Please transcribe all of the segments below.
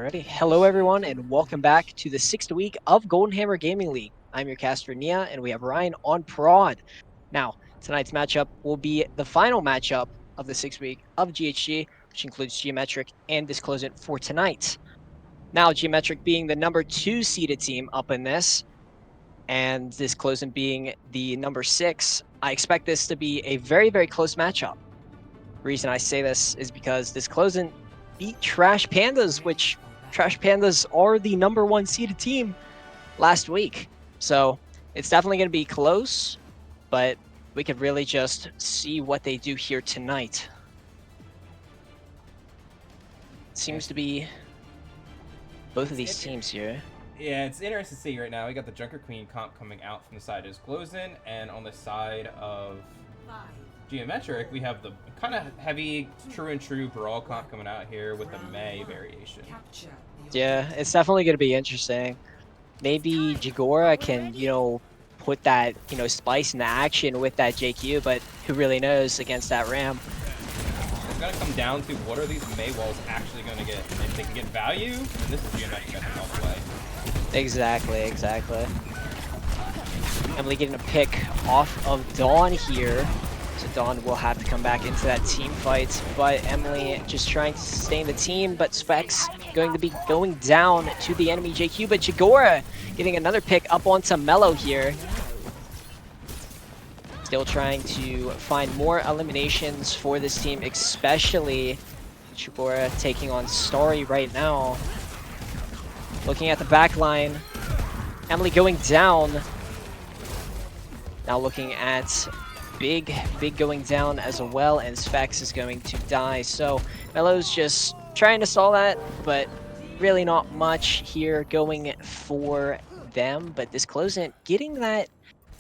Alrighty, hello everyone, and welcome back to the sixth week of Golden Hammer Gaming League. I'm your caster Nia, and we have Ryan on prod. Now, tonight's matchup will be the final matchup of the sixth week of GHG, which includes Geometric and Disclosedn't for tonight. Now, Geometric being the number 2 seeded team up in this, and Disclosedn't being the number 6, I expect this to be a very close matchup. The reason I say this is because Disclosedn't beat Trash Pandas, which Trash Pandas are the number 1 seeded team last week. So it's definitely going to be close, but we could really just see what they do here tonight. Seems to be both of these teams here. Yeah, it's interesting to see right now. We got the Junker Queen comp coming out from the side of Disclosedn't, and on the side of Geometric, we have the kind of heavy true brawl comp coming out here with the May variation. Yeah, it's definitely going to be interesting. Maybe Jagora can, put that, spice into action with that JQ, but who really knows against that Ram. It's going to come down to what are these May walls actually going to get. If they can get value, then this is Geometric at the all the way. Exactly. Emily getting a pick off of Dawn here. So Dawn will have to come back into that team fight, but Emily just trying to sustain the team, but Specs going to be going down to the enemy JQ, but Jagora getting another pick up onto Mello here. Still trying to find more eliminations for this team, especially Jagora taking on Starry right now. Looking at the back line, Emily going down. Now looking at Big going down as well, and Specs is going to die. So Mello's just trying to stall that, but really not much here going for them. But Disclosedn't getting that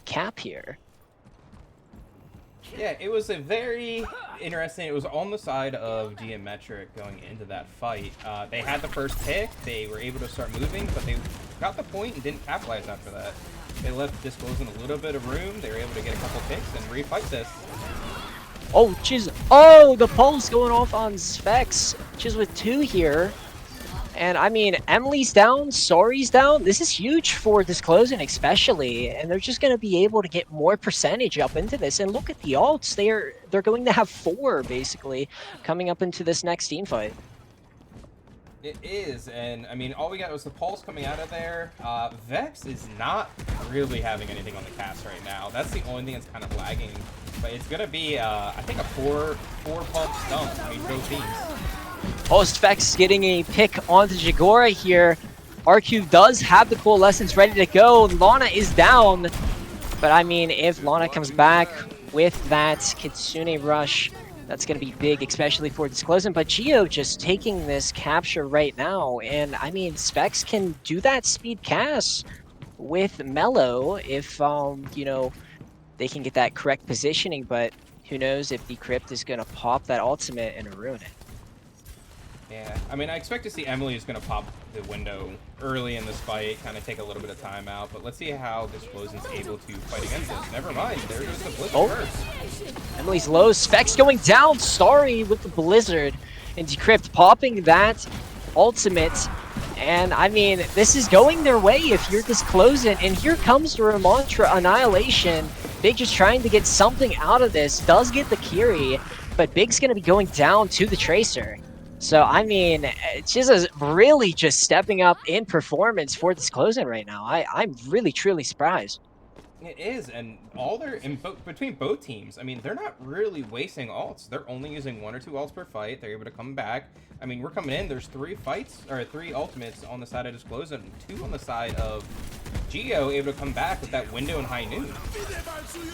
cap here. Yeah, it was a very interesting. It was on the side of Geometric going into that fight. They had the first pick. They were able to start moving, but they got the point and didn't capitalize after that. They left Disclosedn't a little bit of room. They were able to get a couple picks and refight this. Oh, Chiz. Oh, the pulse going off on Specs. Chiz with 2 here. And I mean, Emily's down, Sorry's down. This is huge for Disclosedn't especially. And they're just going to be able to get more percentage up into this. And look at the ults. They're going to have 4, basically, coming up into this next team fight. It is, and I mean, all we got was the pulse coming out of there. Vex is not really having anything on the cast right now. That's the only thing that's kind of lagging. But it's gonna be, I think, a four pump stump between both teams. Post Vex getting a pick onto Jagora here. RQ does have the coalescence ready to go. Lana is down, but I mean, if Lana comes back with that Kitsune rush, that's going to be big, especially for Disclosedn't. But Geo just taking this capture right now. And, I mean, Specs can do that speed cast with Mello if, they can get that correct positioning. But who knows if the Crypt is going to pop that ultimate and ruin it. Yeah, I mean, I expect to see Emily is going to pop the window early in this fight, kind of take a little bit of time out, but let's see how Disclosedn's able to fight against this. Never mind, there goes the Blizzard first. Emily's low, Specs going down, Starry with the Blizzard, and Decrypt popping that ultimate. And I mean, this is going their way if you're Disclosedn't, and here comes the Ramontra Annihilation. Big just trying to get something out of this, does get the Kiri, but Big's going to be going down to the Tracer. So, I mean, Chiz is really just stepping up in performance for Disclosedn't right now. I'm really, truly surprised. It is, and between both teams, I mean, they're not really wasting ults. They're only using 1 or 2 ults per fight. They're able to come back. I mean, we're coming in. There's 3 ultimates on the side of Disclosedn't, 2 on the side of Geo, able to come back with that window in high noon.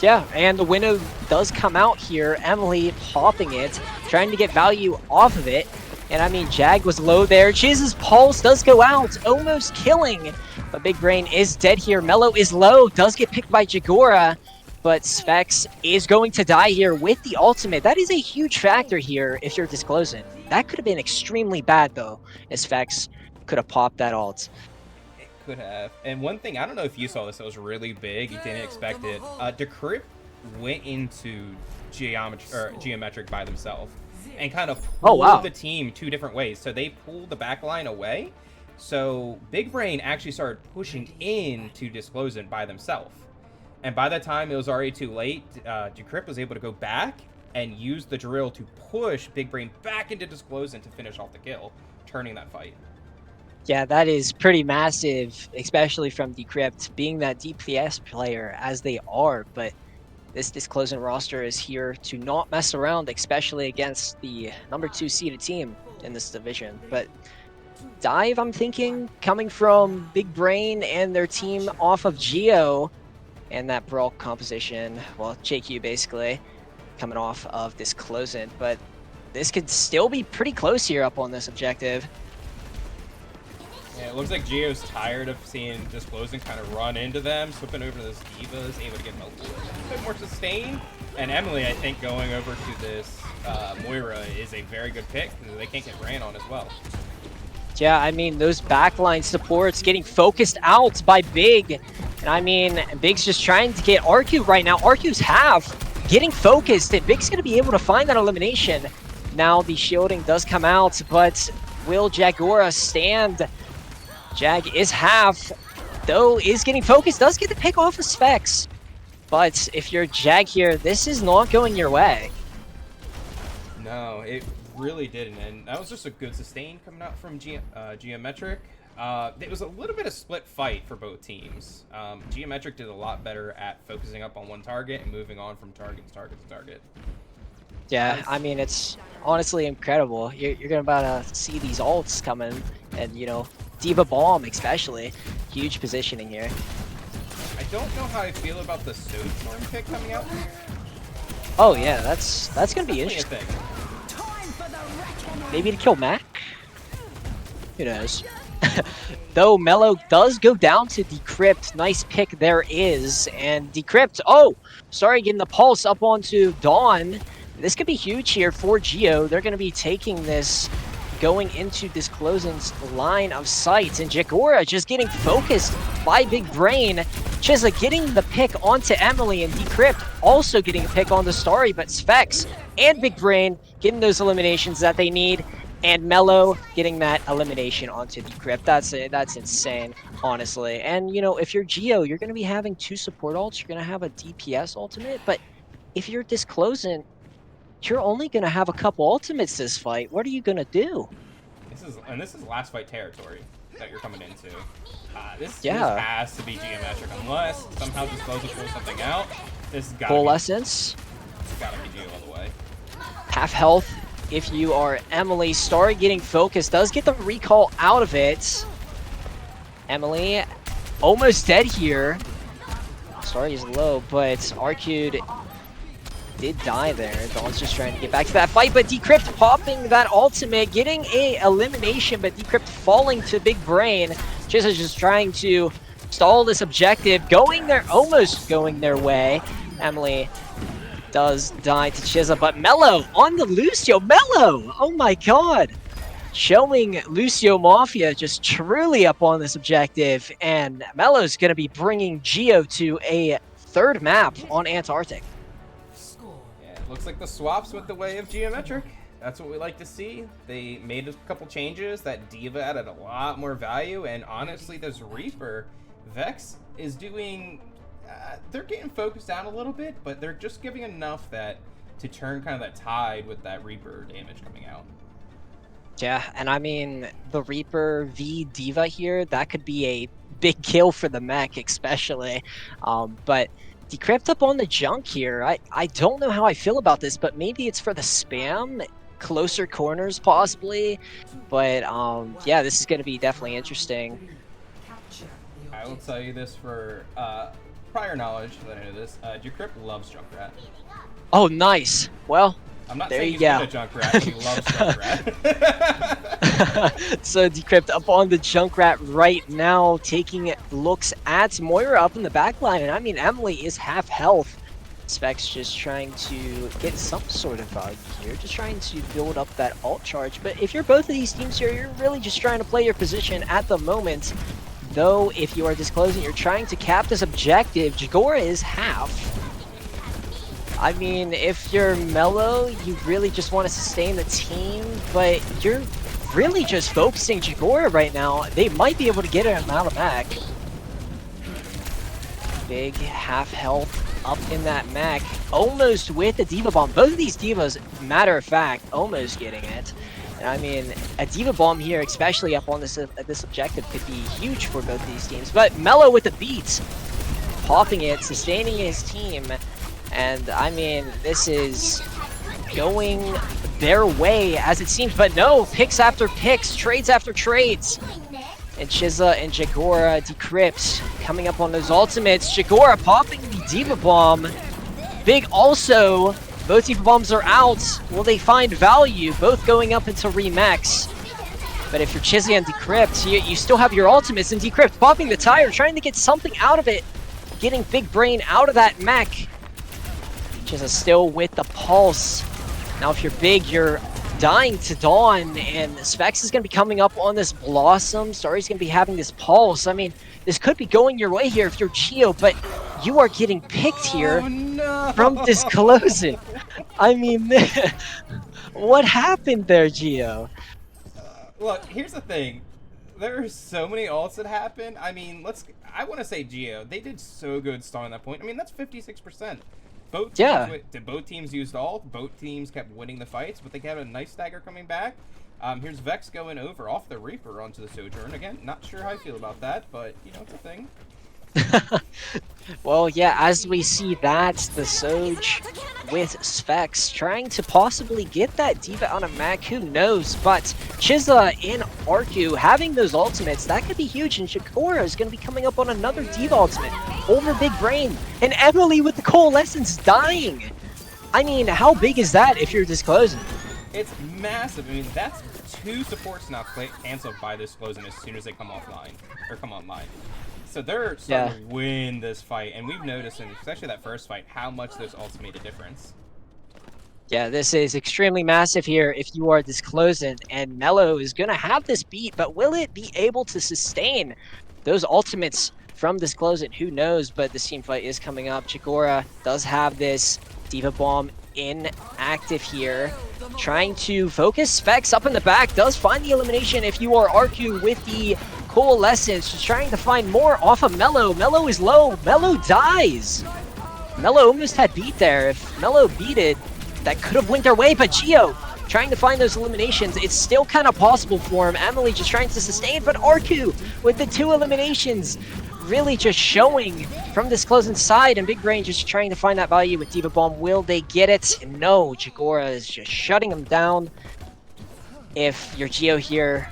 Yeah, and the window does come out here. Emily popping it, trying to get value off of it. And I mean, Jag was low there. Chiz's pulse does go out, almost killing. But Big Brain is dead here. Mello is low, does get picked by Jagora. But Specs is going to die here with the ultimate. That is a huge factor here if you're Disclosedn't. That could have been extremely bad, though, as Specs could have popped that ult. It could have. And one thing, I don't know if you saw this, that was really big. You didn't expect it. Decrypt went into Geometric by themselves. and kind of Oh, pulled wow. the team two different ways. So they pulled the back line away. So Big Brain actually started pushing into Disclosedn't by themselves. And by the time it was already too late, Decrypt was able to go back and use the drill to push Big Brain back into Disclosedn't to finish off the kill, turning that fight. Yeah, that is pretty massive, especially from Decrypt, being that DPS player as they are. But this Disclosing roster is here to not mess around, especially against the #2 seeded team in this division. But dive, I'm thinking, coming from Big Brain and their team off of Geo and that Brawl composition. Well, JQ basically coming off of Disclosing, but this could still be pretty close here up on this objective. Yeah, it looks like Geo's tired of seeing Disclosing kind of run into them, slipping over to this D.Va is able to get him a little bit more sustain. And Emily, I think, going over to this Moira is a very good pick because they can't get ran on as well. Yeah, I mean, those backline supports getting focused out by Big. And I mean, Big's just trying to get Arcu right now. Arcu's half getting focused, and Big's going to be able to find that elimination. Now the shielding does come out, but will Jagora stand? Jag is half, though is getting focused, does get the pick off of Specs. But if you're Jag here, this is not going your way. No, it really didn't, and that was just a good sustain coming out from Geometric. It was a little bit of split fight for both teams. Geometric did a lot better at focusing up on one target and moving on from target to target to target. Yeah, I mean, it's honestly incredible. You're gonna about to see these ults coming, and you know, D.Va Bomb especially. Huge positioning here. I don't know how I feel about the Soadstorm pick coming out. Oh yeah, that's gonna be interesting. Maybe to kill Mac? Who knows? Though Mellow does go down to Decrypt. Nice pick there is. And Decrypt, oh, sorry, getting the pulse up onto Dawn. This could be huge here for Geo. They're going to be taking this going into Disclosing's line of sight. And Jagora just getting focused by Big Brain. Chizza getting the pick onto Emily, and Decrypt also getting a pick onto Starry, but Specs and Big Brain getting those eliminations that they need. And Mellow getting that elimination onto Decrypt. That's insane, honestly. And, you know, if you're Geo, you're going to be having two support ults. You're going to have a DPS ultimate. But if you're Disclosing, you're only going to have a couple ultimates this fight. What are you going to do? This is last fight territory that you're coming into. This has to be Geometric, unless somehow Disclosing pulls something out. This has got Coalescence. It's got to be Geo all the way. Half health. If you are Emily, Starry getting focused, does get the recall out of it. Emily almost dead here. Starry is low, but Arcade did die there. Dawn's just trying to get back to that fight, but Decrypt popping that ultimate, getting a elimination, but Decrypt falling to Big Brain. Just trying to stall this objective, almost going their way. Emily does die to Chizza, but Mellow on the Lucio. Mellow! Oh my god! Showing Lucio Mafia just truly up on this objective, and Mellow's going to be bringing Geo to a third map on Antarctic. Yeah, it looks like the swaps went the way of Geometric. That's what we like to see. They made a couple changes that D.Va added a lot more value, and honestly, this Reaper, Vex is doing... they're getting focused down a little bit, but they're just giving enough to turn kind of that tide with that Reaper damage coming out. Yeah, and I mean, the Reaper v D.Va here, that could be a big kill for the mech, especially. But Decrypt up on the junk here. I don't know how I feel about this, but maybe it's for the spam, closer corners possibly. But yeah, this is going to be definitely interesting. I will tell you this for prior knowledge that I know this. Decrypt loves Junkrat. Oh, nice. Well, I'm not there saying you he's go. good at Junkrat, but he loves Junkrat. So Decrypt up on the Junkrat right now, taking looks at Moira up in the back line. And I mean, Emily is half health. Specs just trying to get some sort of value here, just trying to build up that ult charge. But if you're both of these teams here, you're really just trying to play your position at the moment. Though, if you are Disclosing, you're trying to cap this objective. Jagora is half. I mean, if you're mellow, you really just want to sustain the team, but you're really just focusing Jagora right now. They might be able to get him out of mech. Big half health up in that mech, almost with the Diva Bomb. Both of these Divas, matter of fact, almost getting it. And I mean, a Diva Bomb here, especially up on this objective, could be huge for both these teams. But Mello with the beats, popping it, sustaining his team. And I mean, this is going their way as it seems, but no, picks after picks, trades after trades. And Chiza and Jagora decrypt coming up on those ultimates. Jagora popping the Diva Bomb. Big also, both Diva Bombs are out. Will they find value? Both going up into Remax. But if you're Chiza and Decrypt, you still have your ultimates, and Decrypt popping the tire, trying to get something out of it. Getting Big Brain out of that mech. Chiza still with the pulse. Now if you're big, you're dying to Dawn, and Specs is going to be coming up on this Blossom. Starry's going to be having this Pulse. I mean, this could be going your way here if you're Geo, but you are getting picked here from Disclosedn't. I mean, what happened there, Geo? Look, here's the thing. There are so many ults that happen. I mean, I want to say Geo. They did so good starting that point. I mean, that's 56%. Both teams used ult. Both teams kept winning the fights, but they had a nice stagger coming back. Here's Vex going over off the Reaper onto the Sojourn. Again, not sure how I feel about that, but, you know, it's a thing. Well, yeah, as we see that, the Soj with Specs trying to possibly get that Diva out of mech, who knows, but Chiza and Arku having those ultimates, that could be huge, and Jagora is going to be coming up on another Diva ultimate over Big Brain, and Emily with the Coalescence dying! I mean, how big is that if you're Disclosedn't? It's massive. I mean, that's 2 supports now canceled by Disclosedn't as soon as they come offline, or come online. So they're starting to win this fight, and we've noticed, and especially that first fight, how much those ults made a difference. Yeah, this is extremely massive here if you are Disclosedn't, and Mello is going to have this beat, but will it be able to sustain those ultimates from Disclosedn't? Who knows, but this team fight is coming up. Jagora does have this Diva Bomb inactive here, trying to focus. Specs up in the back, does find the elimination if you are Arku with the Coalescence, just trying to find more off of Mello. Mello is low. Mello dies. Mello almost had beat there. If Mello beat it, that could have went their way, but Geo trying to find those eliminations. It's still kind of possible for him. Emily just trying to sustain, but Arku with the 2 eliminations really just showing from Disclosedn't's side, and Big Brain just trying to find that value with Diva Bomb. Will they get it? No, Jagora is just shutting him down. If you're Geo here,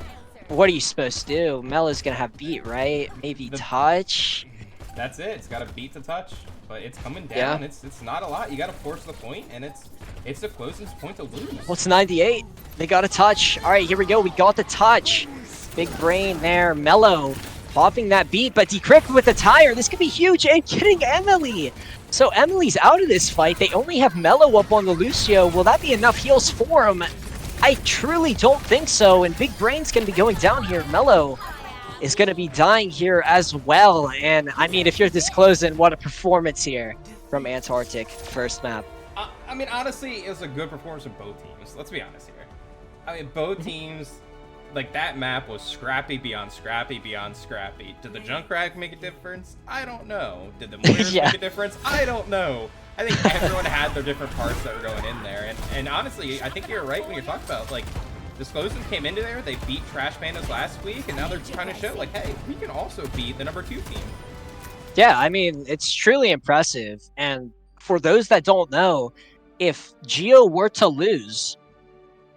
what are you supposed to do? Melo's gonna have beat, right? Maybe touch? That's it. It's got a beat to touch, but it's coming down. Yeah. It's not a lot. You got to force the point, and it's Disclosedn't's point to lose. Well, it's 98. They got a touch. All right, here we go. We got the touch. Big Brain there. Mello popping that beat, but Decrypt with the tire. This could be huge, and getting Emily. So Emily's out of this fight. They only have Mello up on the Lucio. Will that be enough heals for him? I truly don't think so, and Big Brain's going to be going down here. Mello is going to be dying here as well, and I mean, if you're Disclosedn't, what a performance here from Antarctic, first map. I mean, honestly, it was a good performance from both teams. Let's be honest here. I mean, both teams, like, that map was scrappy beyond scrappy beyond scrappy. Did the Junkrat make a difference? I don't know. Did the Moyers make a difference? I don't know. I think everyone had their different parts that were going in there, and honestly, I think you're right when you're talking about, like, Disclosedn't came into there, they beat Trash Pandas last week, and now they're trying to show, like, hey, we can also beat the number 2 team. Yeah, I mean, it's truly impressive, and for those that don't know, if Geo were to lose,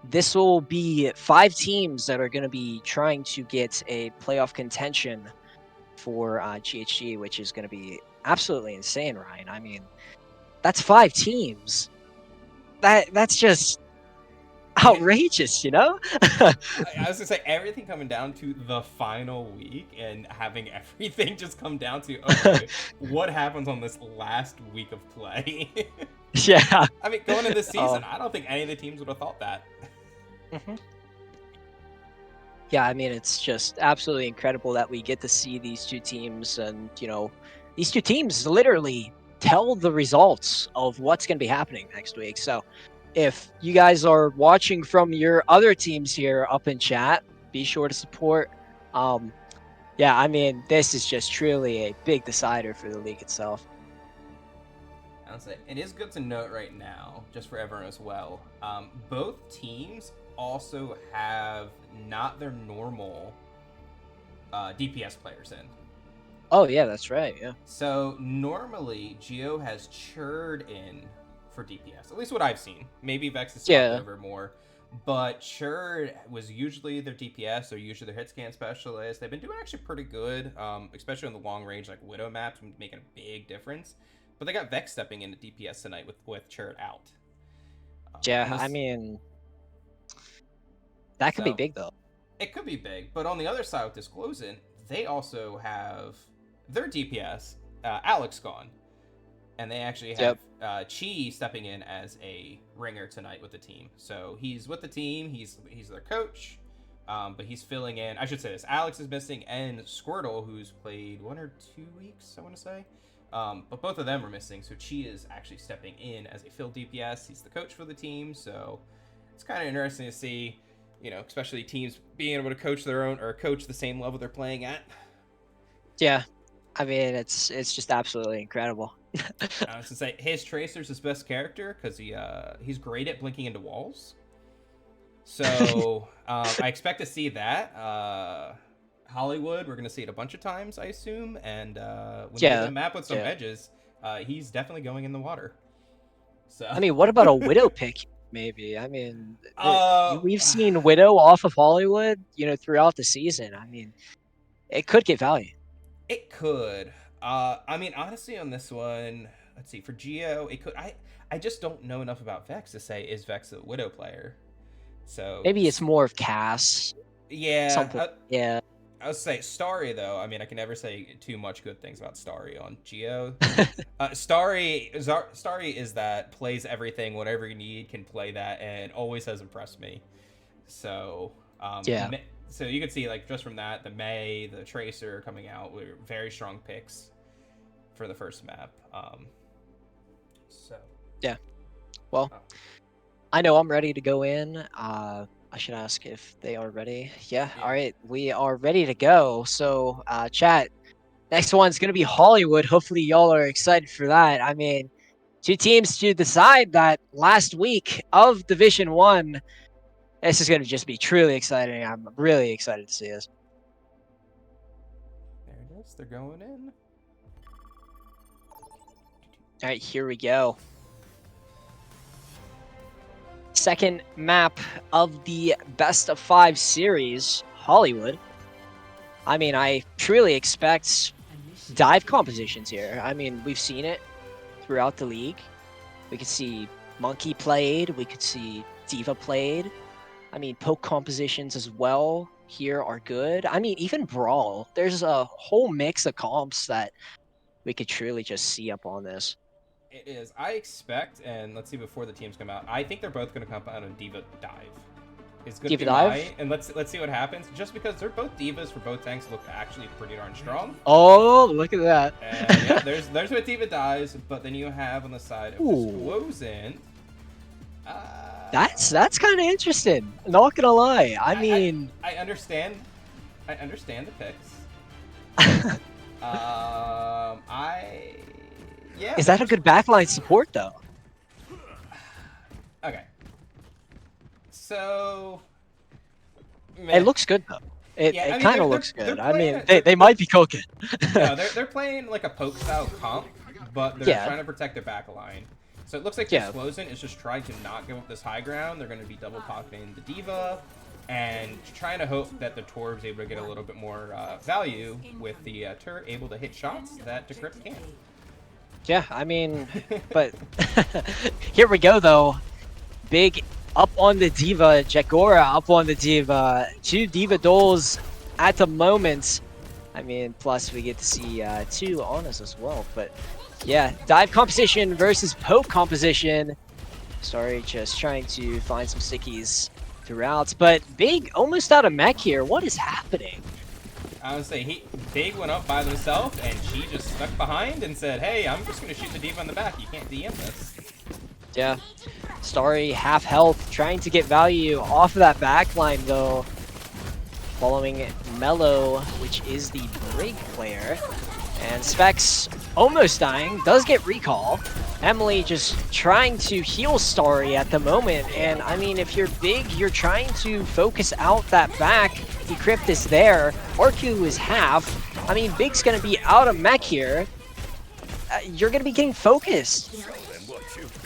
this will be 5 teams that are going to be trying to get a playoff contention for GHG, which is going to be absolutely insane, Ryan. I mean, that's 5 teams. That's just outrageous, you know? I was gonna say, everything coming down to the final week and having everything just come down to, okay, what happens on this last week of play? Yeah. I mean, going into this season, I don't think any of the teams would have thought that. Yeah, I mean, it's just absolutely incredible that we get to see these 2 teams, and, you know, these 2 teams literally tell the results of what's going to be happening next week. So if you guys are watching from your other teams here up in chat, be sure to support. Yeah, I mean, this is just truly a big decider for the league itself. I'll say it is good to note right now, just for everyone as well. Both teams also have not their normal DPS players in. Oh yeah, that's right. Yeah. So normally Geo has Churd in for DPS, at least what I've seen. Maybe Vex has swapped Yeah. over more, but Churd was usually their DPS or usually their hit scan specialist. They've been doing actually pretty good, especially on the long range like Widow maps, making a big difference. But they got Vex stepping into DPS tonight with Churd out. Yeah, I mean, that could be So big though. it could be big, but on the other side with Disclosedn't, they also have their DPS, Alex, gone. And they actually have Chi stepping in as a ringer tonight with the team. So he's with the team, he's their coach, but he's filling in. I should say this, Alex is missing, and Squirtle, who's played 1 or 2 weeks, I want to say. But both of them are missing, so Chi is actually stepping in as a field DPS. He's the coach for the team, so it's kind of interesting to see, you know, especially teams being able to coach their own or coach the same level they're playing at. Yeah, I mean, it's just absolutely incredible. I was to say his Tracer's his best character because he's great at blinking into walls. So I expect to see that. Hollywood, we're gonna see it a bunch of times, I assume. And when you get a map with some edges, he's definitely going in the water. So I mean, what about a Widow pick? Maybe. I mean, we've seen Widow off of Hollywood, you know, throughout the season. I mean, it could get value. It could. I mean, honestly, on this one, let's see. For Geo, it could. I just don't know enough about Vex to say is Vex a Widow player. So maybe it's more of Cass. Yeah. Something. Yeah. I would say Starry though. I mean, I can never say too much good things about Starry on Geo. Starry is that plays everything, whatever you need, can play that, and always has impressed me. So yeah. So you can see, like, just from that, the May, the Tracer coming out were very strong picks for the first map. So yeah. Well, I know I'm ready to go in. I should ask if they are ready. Yeah. All right, we are ready to go. So, chat. Next one's gonna be Hollywood. Hopefully, y'all are excited for that. I mean, 2 teams to decide that last week of Division 1. This is going to just be truly exciting. I'm really excited to see this. There it is. They're going in. All right, here we go. Second map of the best of 5 series, Hollywood. I mean, I truly expect dive compositions here. I mean, we've seen it throughout the league. We could see Monkey played. We could see D.Va played. I mean, poke compositions as well here are good. I mean, even Brawl. There's a whole mix of comps that we could truly just see up on this. It is. I expect, and let's see before the teams come out, I think they're both going to come out on D.Va Dive. It's going to be dive? and let's see what happens. Just because they're both D.Vas for both tanks look actually pretty darn strong. Oh, look at that. And yeah, there's what D.Va dives, but then you have on the side of Disclosedn't. That's kind of interesting. Not gonna lie. I mean, I understand the picks. Yeah. Is that a good backline support though? Okay. So. It looks good though. It kind of looks good. I mean, they might be cooking. No, they're playing like a poke style comp, but they're trying to protect their back line. So it looks like Disclosedn't is just trying to not give up this high ground. They're going to be double pocketing the D.Va and trying to hope that the Torb's able to get a little bit more value with the turret able to hit shots that Decrypt can't. Yeah, I mean, but here we go though. Big up on the D.Va, Jagora up on the D.Va. 2 D.Va duels at the moment. I mean, plus we get to see 2 on us as well, but yeah, dive composition versus poke composition. Sorry, just trying to find some stickies throughout, but big almost out of mech here. What is happening? I would say Big went up by themselves, and she just stuck behind and said, "Hey, I'm just gonna shoot the diva in the back. You can't DM this." Yeah. Starry half health, trying to get value off of that backline though. Following Mellow, which is the Brig player. And Specs almost dying, does get recall. Emily just trying to heal Starry at the moment. And I mean, if you're Big, you're trying to focus out that back. Decrypt is there. RQ is half. I mean, Big's gonna be out of mech here. You're gonna be getting focused.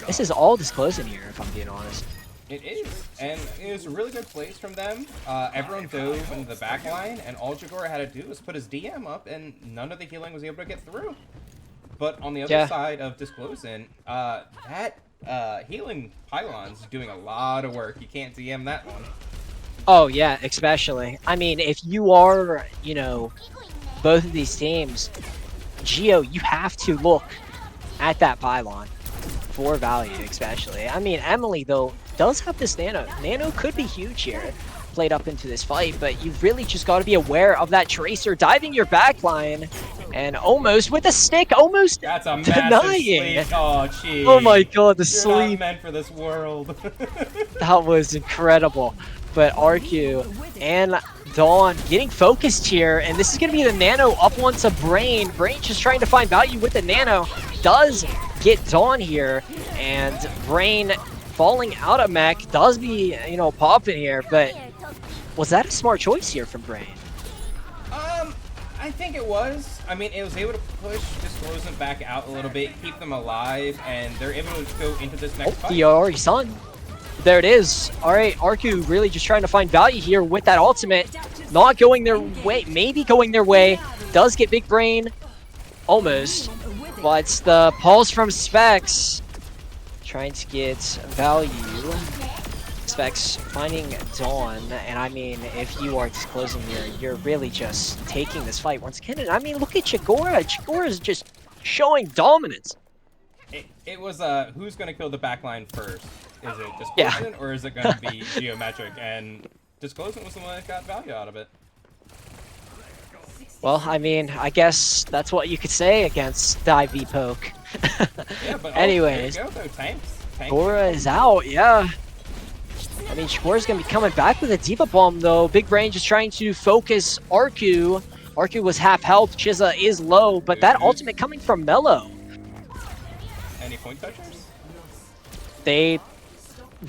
This is all Disclosedn't here, if I'm being honest. It is, and it was a really good plays from them. Everyone dove into the back line, and all Jagora had to do was put his DM up, and none of the healing was able to get through. But on the other side of Disclosedn't, that healing pylon's doing a lot of work. You can't DM that one. Oh, yeah, especially. I mean, if you are, you know, both of these teams, Geo, you have to look at that pylon for value, especially. I mean, Emily, though, does have this Nano. Nano could be huge here, played up into this fight, but you've really just got to be aware of that Tracer diving your backline, and almost with a stick, almost That's a denying. massive sleep. Oh, jeez. Oh my god, the You're sleep. not meant for this world. That was incredible. But RQ and Dawn getting focused here, and this is going to be the Nano up onto Brain. Brain just trying to find value with the Nano. Does get Dawn here, and Brain falling out of mech does be, you know, popping here, but was that a smart choice here from Brain? I think it was. I mean, it was able to push Disclosedn't back out a little bit, keep them alive, and they're able to go into this next fight. The already sun. There it is. All right, RQ really just trying to find value here with that ultimate. Not going their way, maybe going their way. Does get Big Brain, almost. But the pulse from Specs, trying to get value. Specs finding Dawn, and I mean, if you are Disclosing here, you're really just taking this fight once again. And I mean, look at Jagora. Jagora is just showing dominance. It was who's gonna kill the backline first? Is it Disclosedn't or is it gonna be Geometric? And Disclosedn't was the one that got value out of it. Well, I mean, I guess that's what you could say against the IV poke. Yeah, but anyways, Tanks. Jagora is out, yeah. I mean, Jagora's gonna be coming back with a Diva Bomb though. Big Brain just trying to focus RQ. RQ was half health, Chiza is low, but that ultimate coming from Mellow. Any point touchers?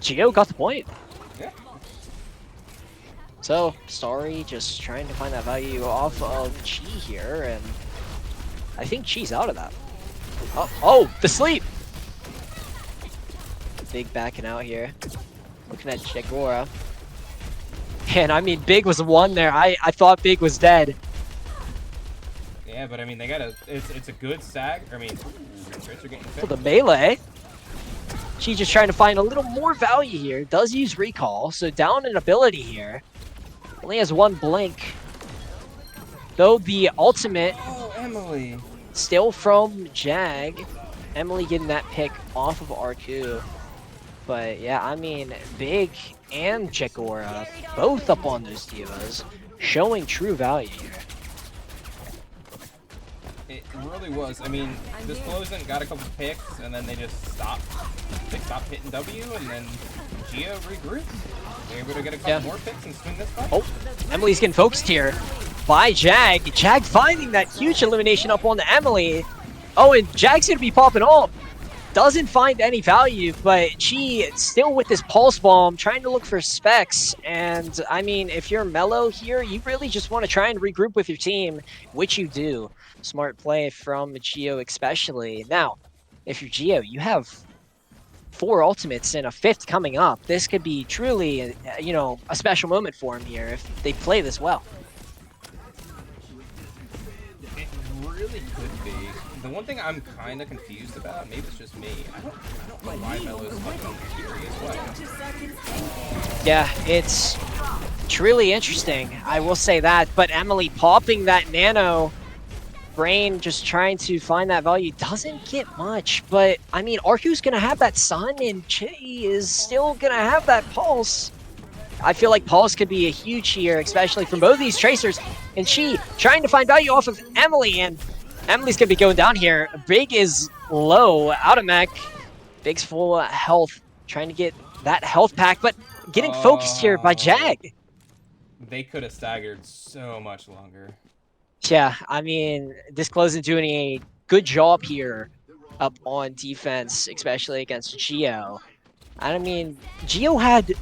Geo got the point. Yeah. So, Starry just trying to find that value off of Chi here, and I think Chi's out of that. Oh, the sleep! Big backing out here. Looking at Jagora. And I mean, Big was one there. I thought Big was dead. Yeah, but I mean, they got it's a good sag. I mean, Tracer getting For the melee. She's just trying to find a little more value here. Does use recall, so down an ability here. Only has one blink. Though the ultimate. Oh, Emily. Still from Jag. Emily getting that pick off of R2. But yeah, I mean, Big and Jagora both up on those divas, showing true value here. It really was. I mean, Disclosedn't got a couple picks, and then they just stopped. They stopped hitting W, and then Geo regrouped. They're able to get a couple more picks and swing this fight. Oh, Emily's getting focused here by Jag. Jag finding that huge elimination up on Emily. Oh, and Jag's gonna be popping off. Doesn't find any value, but she still with this pulse bomb, trying to look for Specs. And I mean, if you're Mellow here, you really just want to try and regroup with your team, which you do. Smart play from Geo especially. Now, if you're Geo, you have 4 ultimates and a 5th coming up. This could be truly, you know, a special moment for him here if they play this well. It really could be. The one thing I'm kind of confused about, maybe it's just me, I don't know why Mellow's fucking Fury as well. Yeah, it's truly interesting. I will say that. But Emily popping that nano, Brain just trying to find that value, doesn't get much. But I mean, Arcu's gonna have that sun, and Chi is still gonna have that pulse. I feel like pulse could be a huge here, especially from both these tracers. And she trying to find value off of Emily, and Emily's going to be going down here. Big is low, out of mech. Big's full health, trying to get that health pack, but getting focused here by Jag. They could have staggered so much longer. Yeah, I mean, Disclosedn't doing a good job here up on defense, especially against Geo. And I mean, Geo had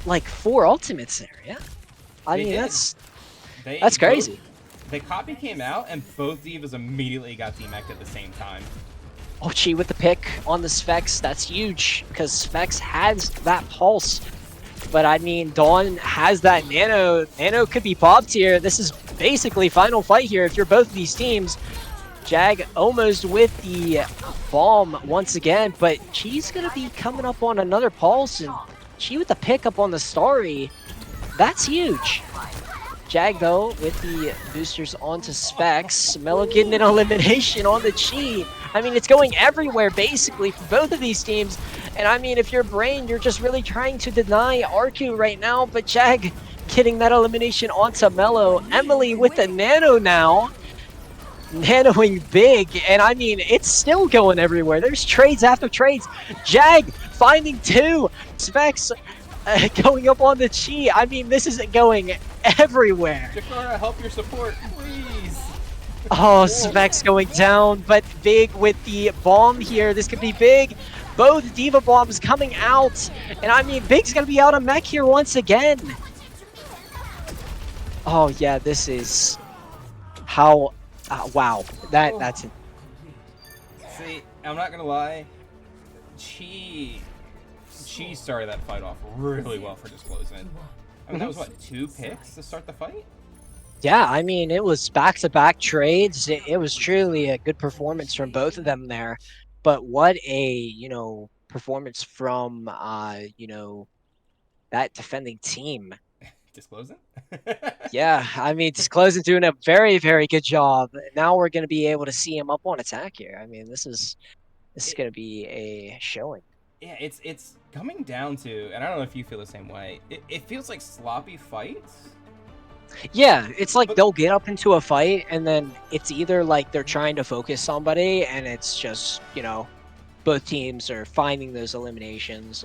like 4 ultimates there, yeah? I mean, that's crazy. The copy came out, and both divas immediately got demeched at the same time. Ochi with the pick on the Sphex, that's huge, because Sphex has that pulse. But I mean, Dawn has that Nano. Nano could be popped here. This is basically final fight here if you're both of these teams. Jag almost with the bomb once again, but she's going to be coming up on another pulse, and she with the pick up on the Starry. That's huge. Jag, though, with the boosters onto Specs. Mello getting an elimination on the Chi. I mean, it's going everywhere, basically, for both of these teams. And I mean, if you're Brain, you're just really trying to deny Arku right now, but Jag getting that elimination onto Mello. Emily with the Nano now. Nanoing big, and I mean, it's still going everywhere. There's trades after trades. Jag finding 2. Specs going up on the Chi. I mean, this is going everywhere. Jakara, help your support, please. Oh, Specs going down, but Big with the bomb here. This could be big. Both Diva bombs coming out, and I mean, Big's gonna be out of mech here once again. Oh yeah, this is how. Wow, that's it. See, I'm not gonna lie. She started that fight off really well for Disclosedn't. I mean, that was what, 2 picks to start the fight? Yeah, I mean, it was back-to-back trades. It was truly a good performance from both of them there. But what a, performance from, that defending team. Disclosedn't? Yeah, I mean, Disclosedn't doing a very, very good job. Now we're going to be able to see him up on attack here. I mean, this is going to be a showing. Yeah, it's coming down to, and I don't know if you feel the same way, it feels like sloppy fights. Yeah, it's like they'll get up into a fight, and then it's either like they're trying to focus somebody, and it's just, both teams are finding those eliminations.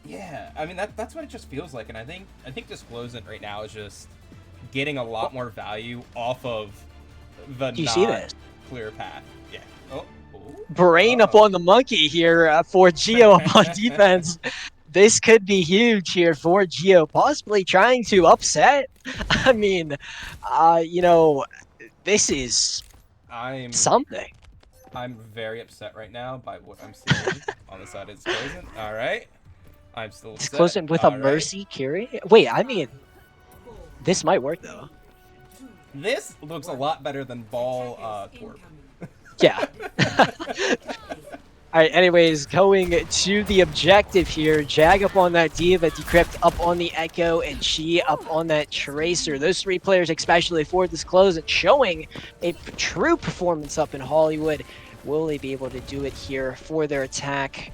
Yeah, I mean, that's what it just feels like, and I think Disclosedn't right now is just getting a lot more value off of the clear path. Yeah. Brain up on the monkey here for Geo up on defense. This could be huge here for Geo, possibly trying to upset. I mean, this is something. I'm very upset right now by what I'm seeing on the side of Disclosedn't. All right. I'm still upset. Disclosedn't with a Mercy carry? Wait, I mean, this might work, though. This looks a lot better than Ball Torp. Yeah. Alright, anyways, going to the objective here. Jag up on that Diva, Decrypt up on the Echo, and Chi up on that Tracer. Those 3 players, especially for Disclosedn't, showing a true performance up in Hollywood. Will they be able to do it here for their attack?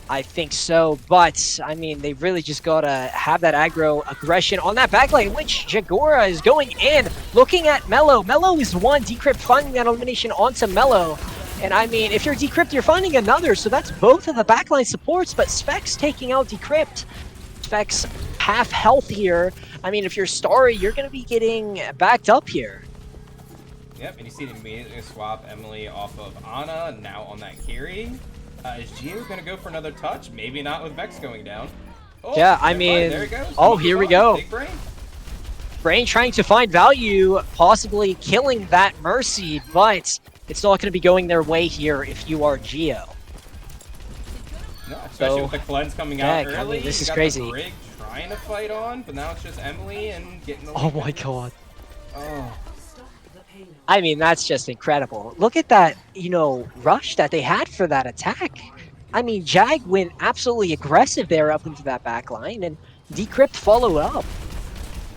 I think so, but I mean, they really just gotta have that aggro aggression on that backlane, which Jagora is going in, looking at Mello. Mello is 1, Decrypt finding that elimination onto Mello. And I mean, if you're Decrypt, you're finding another, so that's both of the backline supports, but Specs taking out Decrypt. Specs half health here. I mean, if you're Starry, you're gonna be getting backed up here. Yep, and you see them immediately swap Emily off of Ana, now on that carry. Is Geo going to go for another touch? Maybe not with Vex going down. Oh, yeah, I mean, there it goes. Oh, here we go. Big Brain. Brain trying to find value, possibly killing that Mercy, but it's not going to be going their way here if you are Geo. No, especially with the cleanse coming out early. I mean, this is got crazy. The Brig trying to fight on, but now it's just Emily and getting the Oh my god. Oh. I mean, that's just incredible. Look at that, rush that they had for that attack. I mean, Jag went absolutely aggressive there up into that back line, and Decrypt followed up.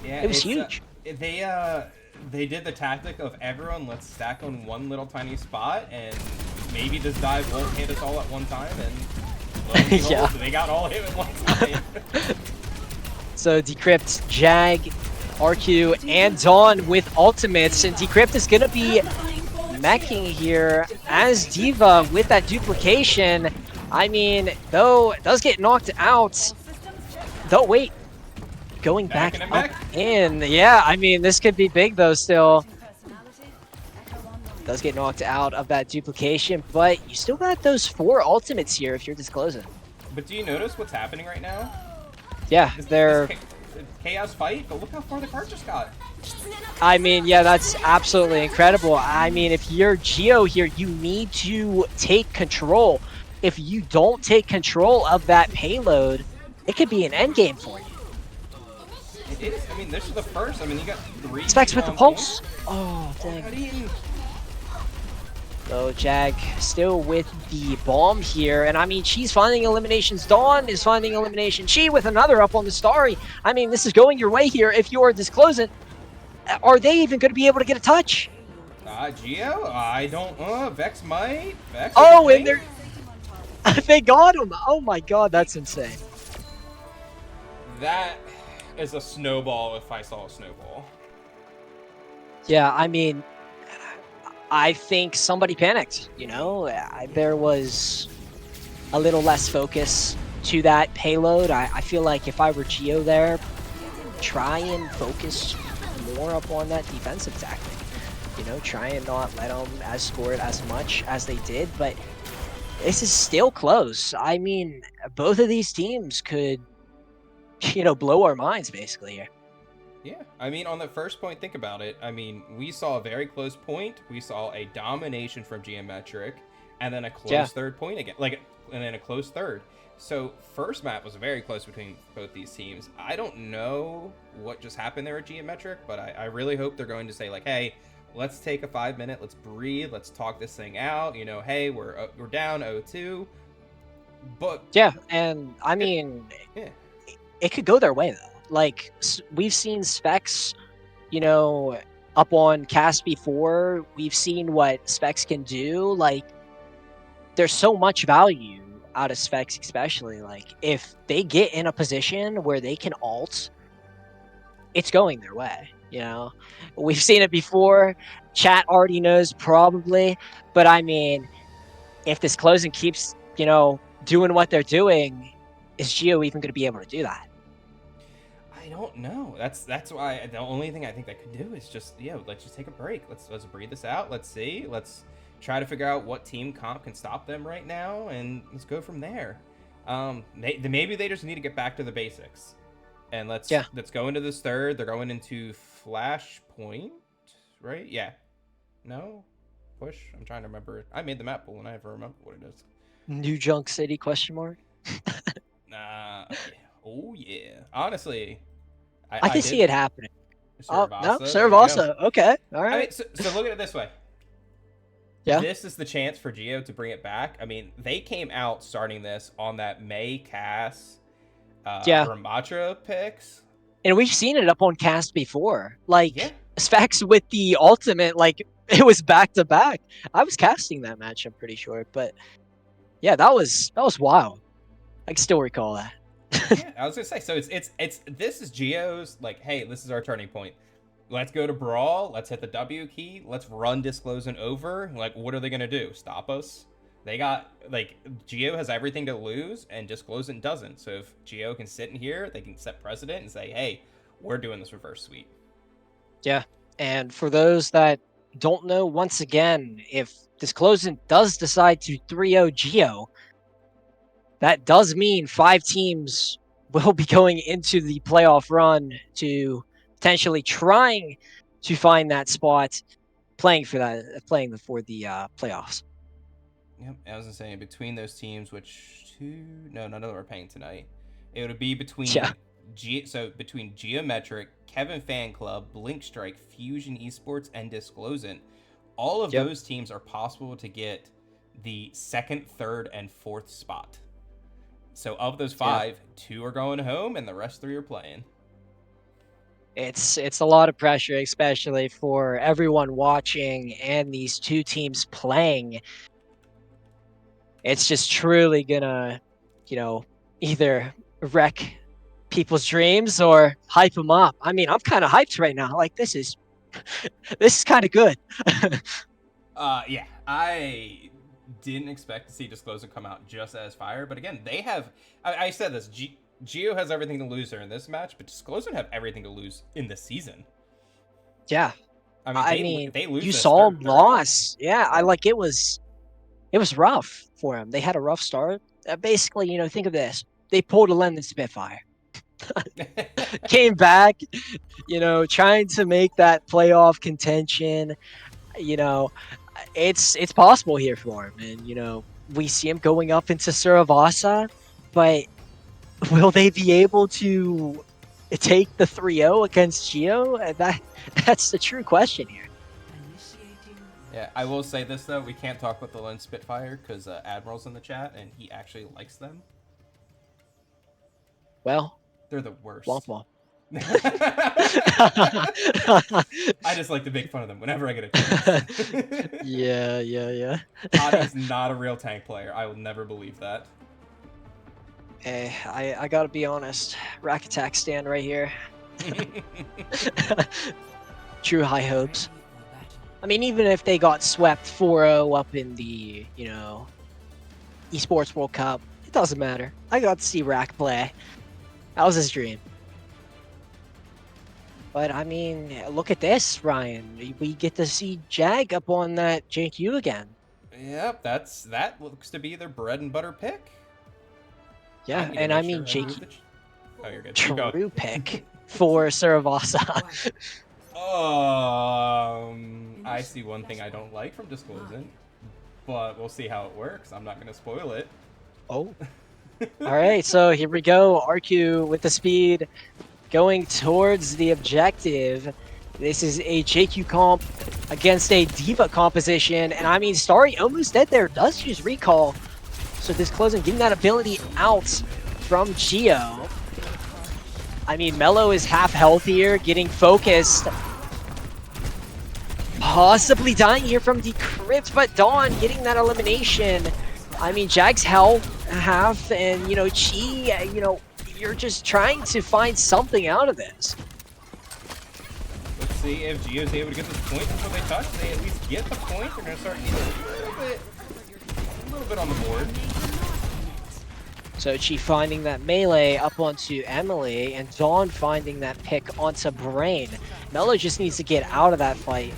Yeah, it was huge. They did the tactic of everyone, let's stack on one little tiny spot, and maybe this dive won't hit us all at one time, and yeah. they got all hit at one time. So Decrypt, Jag, RQ and Dawn with ultimates, and Decrypt is going to be meching here as D.Va with that duplication. I mean, though, it does get knocked out. Though, wait, going Back back in a up mech. in. Yeah, I mean, this could be big, though, still. Does get knocked out of that duplication, but you still got those 4 ultimates here if you're Disclosing. But do you notice what's happening right now? Yeah, This they're... chaos fight, but look how far the card just got. I mean, yeah, that's absolutely incredible. I mean, if you're Geo here, you need to take control. If you don't take control of that payload, it could be an endgame for you. It is. I mean, this is the first. I mean, you got 3 Specs with the pulse. points. Oh, dang. Got eaten. So Jag still with the bomb here, and I mean, she's finding eliminations. Dawn is finding elimination. She with another up on the Starry. I mean, this is going your way here if you're Disclosing. Are they even going to be able to get a touch? Geo? I don't, Vex might. Vex Oh, and they're... they got him. Oh my god, that's insane. That is a snowball if I saw a snowball. Yeah, I mean, I think somebody panicked, you know? There was a little less focus to that payload. I feel like if I were Geo there, try and focus more up on that defensive tactic. You know, try and not let them score it as much as they did, but this is still close. I mean, both of these teams could, you know, blow our minds basically here. Yeah, I mean, on the first point, think about it. I mean, we saw a very close point. We saw a domination from Geometric, and then a close third point again, and then a close third. So first map was very close between both these teams. I don't know what just happened there at Geometric, but I really hope they're going to say like, hey, let's take a 5-minute, let's breathe, let's talk this thing out. You know, hey, we're down 0-2, but yeah, and I mean, yeah, it could go their way though. Like, we've seen Specs, you know, up on Cast before. We've seen what Specs can do. Like, there's so much value out of Specs, especially. Like, if they get in a position where they can ult, it's going their way, you know? We've seen it before. Chat already knows, probably. But, I mean, if this closing keeps, you know, doing what they're doing, is Geo even going to be able to do that? I don't know. That's why the only thing I think that could do is just let's just take a break. Let's breathe this out. Let's see. Let's try to figure out what team comp can stop them right now, and let's go from there. Maybe they just need to get back to the basics, and let's go into this third. They're going into Flashpoint, right? Yeah. No. Push. I'm trying to remember. I made the map pool and I never remember what it is. New Junk City ? Nah. Oh yeah. Honestly, I can see it happening. Oh, no, Cervasa. Okay, all right. I mean, so look at it this way. Yeah. This is the chance for Geo to bring it back. I mean, they came out starting this on that May Cass Ramatra picks. And we've seen it up on Cast before. Like, Specs with the ultimate, like, it was back-to-back. I was casting that match, I'm pretty sure. But, yeah, that was wild. I can still recall that. Yeah, I was gonna say. So this is Geo's like, hey, this is our turning point. Let's go to Brawl. Let's hit the W key. Let's run Disclosedn't over. Like, what are they gonna do? Stop us? They got like Geo has everything to lose, and Disclosedn't doesn't. So if Geo can sit in here, they can set precedent and say, hey, we're doing this reverse sweep. Yeah, and for those that don't know, once again, if Disclosedn't does decide to 3-0 Geo, that does mean 5 teams will be going into the playoff run to potentially trying to find that spot, playing for the playoffs. Yep, I was gonna say between those teams, none of them are paying tonight. It would be between between Geometric, Kevin Fan Club, Blink Strike, Fusion Esports, and Disclosent. All of those teams are possible to get the 2nd, 3rd, and 4th spot. So of those 5, 2 are going home, and the rest 3 are playing. It's a lot of pressure, especially for everyone watching and these 2 teams playing. It's just truly gonna, you know, either wreck people's dreams or hype them up. I mean, I'm kind of hyped right now. Like this is kind of good. Yeah, I didn't expect to see Disclosure come out just as fire, but again, they have. I said this. Geo has everything to lose during this match, but Disclosure have everything to lose in the season. Yeah. I mean, I mean, they lose you this saw him early. loss. Yeah, I Yeah. like it was rough for him. They had a rough start. Basically, think of this. They pulled a London Spitfire. Came back, trying to make that playoff contention. You know, it's possible here for him. And we see him going up into Suravasa, but will they be able to take the 3-0 against Geo? That's the true question here. Yeah, I will say this though: we can't talk about the Lone Spitfire because Admiral's in the chat and he actually likes them. Well, They're the womp worst. womp. I just like to make fun of them whenever I get a chance. Yeah, yeah, yeah. Adi's not a real tank player. I will never believe that. I gotta be honest. Rack Attack stand right here. True high hopes. I mean, even if they got swept 4-0 up in the, Esports World Cup, it doesn't matter. I got to see Rack play. That was his dream. But I mean, look at this, Ryan. We get to see Jag up on that JQ again. Yep, that looks to be their bread and butter pick. I Yeah, need to and I make mean, sure I JQ, move the. Oh, you're good. Keep going. true pick for Saravasa. I see one thing I don't like from Disclosedn't, but we'll see how it works. I'm not gonna spoil it. Oh. All right, so here we go. RQ with the speed going towards the objective. This is a JQ comp against a Diva composition. And I mean, Starry almost dead there. Does use recall. So Disclosedn't getting that ability out from Geo. I mean, Mello is half health here, getting focused. Possibly dying here from Decrypt, but Dawn getting that elimination. I mean, Jag's half, and, Chi, you're just trying to find something out of this. Let's see if Geo's able to get this point before they touch. They at least get the point. They're gonna start getting a little bit on the board. So Chi finding that melee up onto Emily, and Dawn finding that pick onto Brain. Mello just needs to get out of that fight,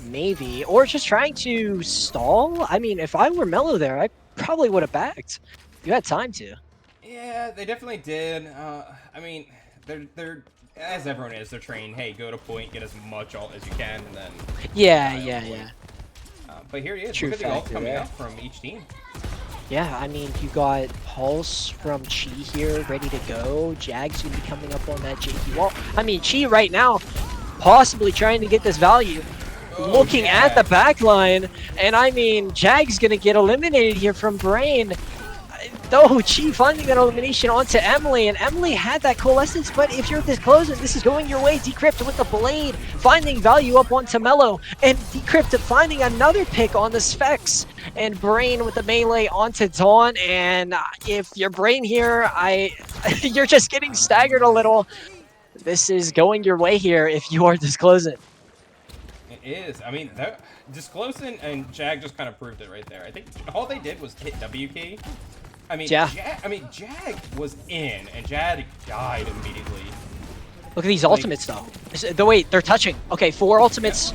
maybe, or just trying to stall. I mean, if I were Mello there, I probably would have backed. You had time to. Yeah, they definitely did. I mean, they're as everyone is. They're trained. Hey, go to point, get as much ult as you can, and then. Yeah, yeah. But here he is. True Look at the ult factor coming there. out from each team. Yeah, I mean, you got Pulse from Chi here ready to go. Jag's gonna be coming up on that JQ wall. I mean, Chi right now, possibly trying to get this value. Looking at the back line, and I mean, Jag's gonna get eliminated here from Brain. Though Chi finding that elimination onto Emily, and Emily had that coalescence, but if you're Disclosedn't, this is going your way. Decrypt with the blade, finding value up onto Mello, and Decrypt finding another pick on the Specs, and Brain with the melee onto Dawn, and if you're Brain here, you're just getting staggered a little. This is going your way here if you are Disclosedn't. It is. I mean, Disclosedn't and Jag just kind of proved it right there. I think all they did was hit W key. I mean, Yeah. Jag was in, and Jag died immediately. Look at these ultimates, though. Wait, they're touching. Okay, 4 ultimates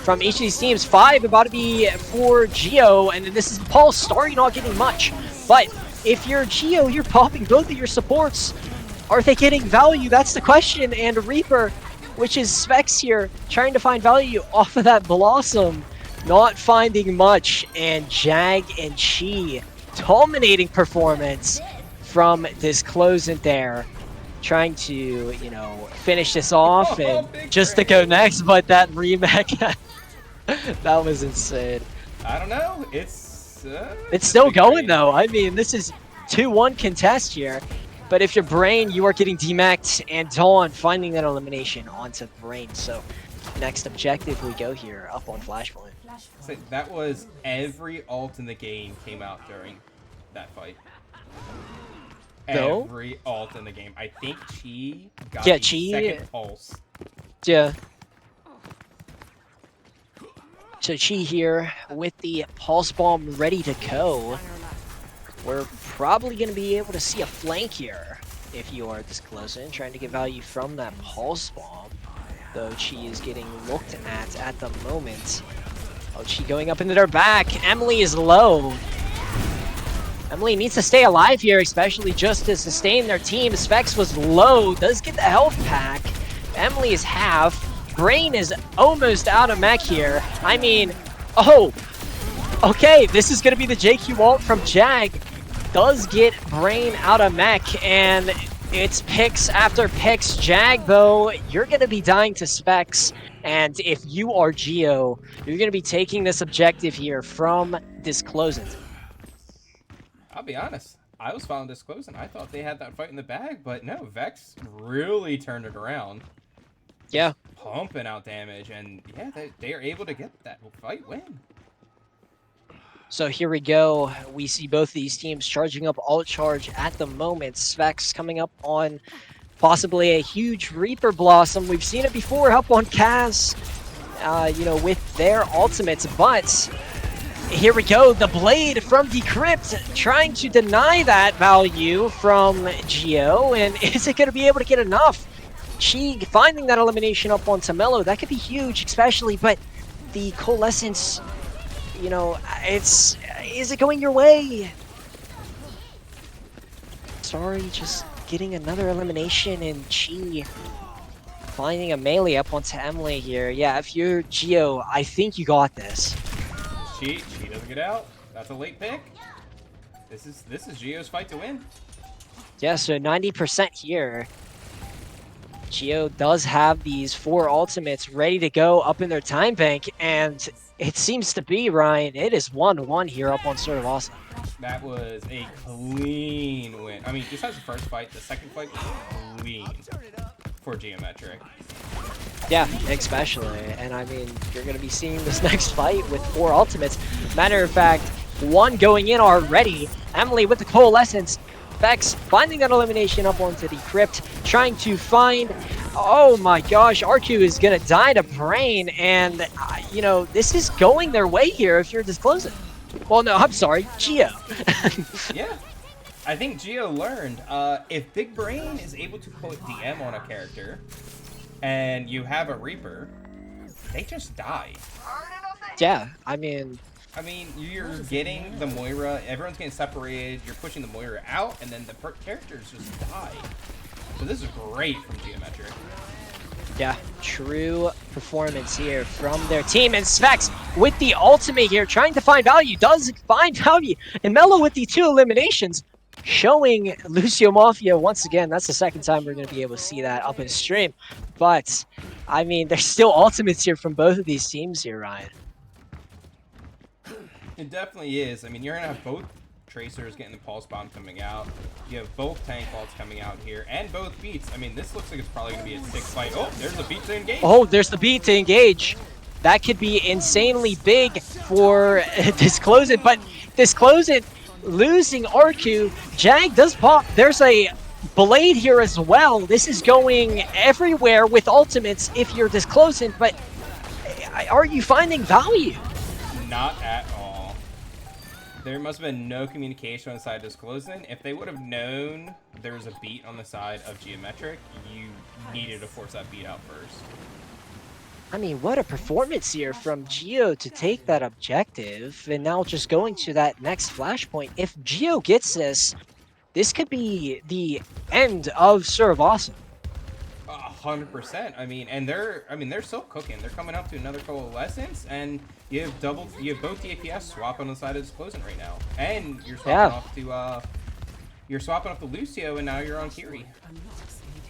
from each of these teams. 5 about to be for Geo, and this is Pulse. Starry not getting much. But if you're Geo, you're popping both of your supports. Are they getting value? That's the question. And Reaper, which is Specs here, trying to find value off of that Blossom. Not finding much. And Jag and Chi, dominating performance from Disclosedn't there. Trying to, finish this off and just to go next, but that remake, that was insane. I don't know. It's still going though. I mean, this is 2-1 contest here. But if you're Brain, you are getting demacked, and Dawn finding that elimination onto Brain. So next objective we go here, up on Flashpoint. So that was every ult in the game came out during that fight. though. every ult in the game. I think Chi got Yeah, the second pulse. Yeah. So Chi here with the Pulse Bomb ready to go. We're probably going to be able to see a flank here if you are Disclosedn't, trying to get value from that Pulse Bomb. Though Chi is getting looked at the moment. Oh, Chi going up into their back. Emily is low. Emily needs to stay alive here, especially just to sustain their team. Specs was low, does get the health pack. Emily is half. Brain is almost out of mech here. I mean, oh, okay, this is going to be the JQ ult from Jag. Does get Brain out of mech, and it's picks after picks. Jag, though, you're going to be dying to Specs, and if you are Geo, you're going to be taking this objective here from Disclosedn't. I'll be honest. I was following Disclosedn't. I thought they had that fight in the bag, but no, Vex really turned it around. Yeah. Pumping out damage, and yeah, they are able to get that fight win. So here we go. We see both these teams charging up ult charge at the moment. Svex coming up on possibly a huge Reaper Blossom. We've seen it before up on Kaz, you know, with their ultimates, but here we go. The Blade from Decrypt trying to deny that value from Geo, and is it going to be able to get enough? She finding that elimination up on Tamello, that could be huge, especially, but the Coalescence, you know, is it going your way? Sorry, just getting another elimination, and Chi finding a melee up onto Emily here. Yeah, if you're Geo, I think you got this. She doesn't get out. That's a late pick. This is Geo's fight to win. Yeah, so 90% here. Geo does have these 4 ultimates ready to go up in their time bank, and it seems to be, Ryan, it is 1-1 here up on Sort of Awesome. That was a clean win. I mean, besides the first fight, the second fight was clean for Geometric. Yeah, especially. And I mean, you're going to be seeing this next fight with 4 ultimates. Matter of fact, 1 going in already. Emily with the Coalescence. Vex finding that elimination up onto the Crypt, trying to find, oh my gosh, RQ is going to die to Brain, and, you know, this is going their way here if you're Disclosing. Well, no, I'm sorry, Geo. Yeah, I think Geo learned, if Big Brain is able to put DM on a character, and you have a Reaper, they just die. Yeah, I mean, you're getting the Moira, everyone's getting separated, you're pushing the Moira out, and then the characters just die. So this is great from Geometric. yeah, true performance here from their team. And Svex with the ultimate here, trying to find value, does find value. And Mello with the 2 eliminations, showing Lucio Mafia once again. That's the second time we're going to be able to see that up in stream. But, I mean, there's still ultimates here from both of these teams here, Ryan. It definitely is. I mean, you're going to have both Tracers getting the Pulse Bomb coming out. You have both Tank Vaults coming out here, and both Beats. I mean, this looks like it's probably going to be a 6 fight. Oh, there's a Beat to engage. Oh, there's the Beat to engage. That could be insanely big for Disclosedn't, but Disclosedn't losing RQ. Jag does pop. There's a Blade here as well. This is going everywhere with ultimates if you're Disclosedn't, but are you finding value? Not at all. There must have been no communication on the side of Disclosedn't. If they would have known there was a Beat on the side of Geometric, you needed to force that Beat out first. I mean, what a performance here from Geo to take that objective, and now just going to that next flashpoint. If Geo gets this, this could be the end of Serve Awesome. 100%. I mean, and they're still cooking. They're coming up to another Coalescence, and you have both DPS swap on the side of Disclosedn't right now, and you're swapping off to Lucio, and now you're on Kiri.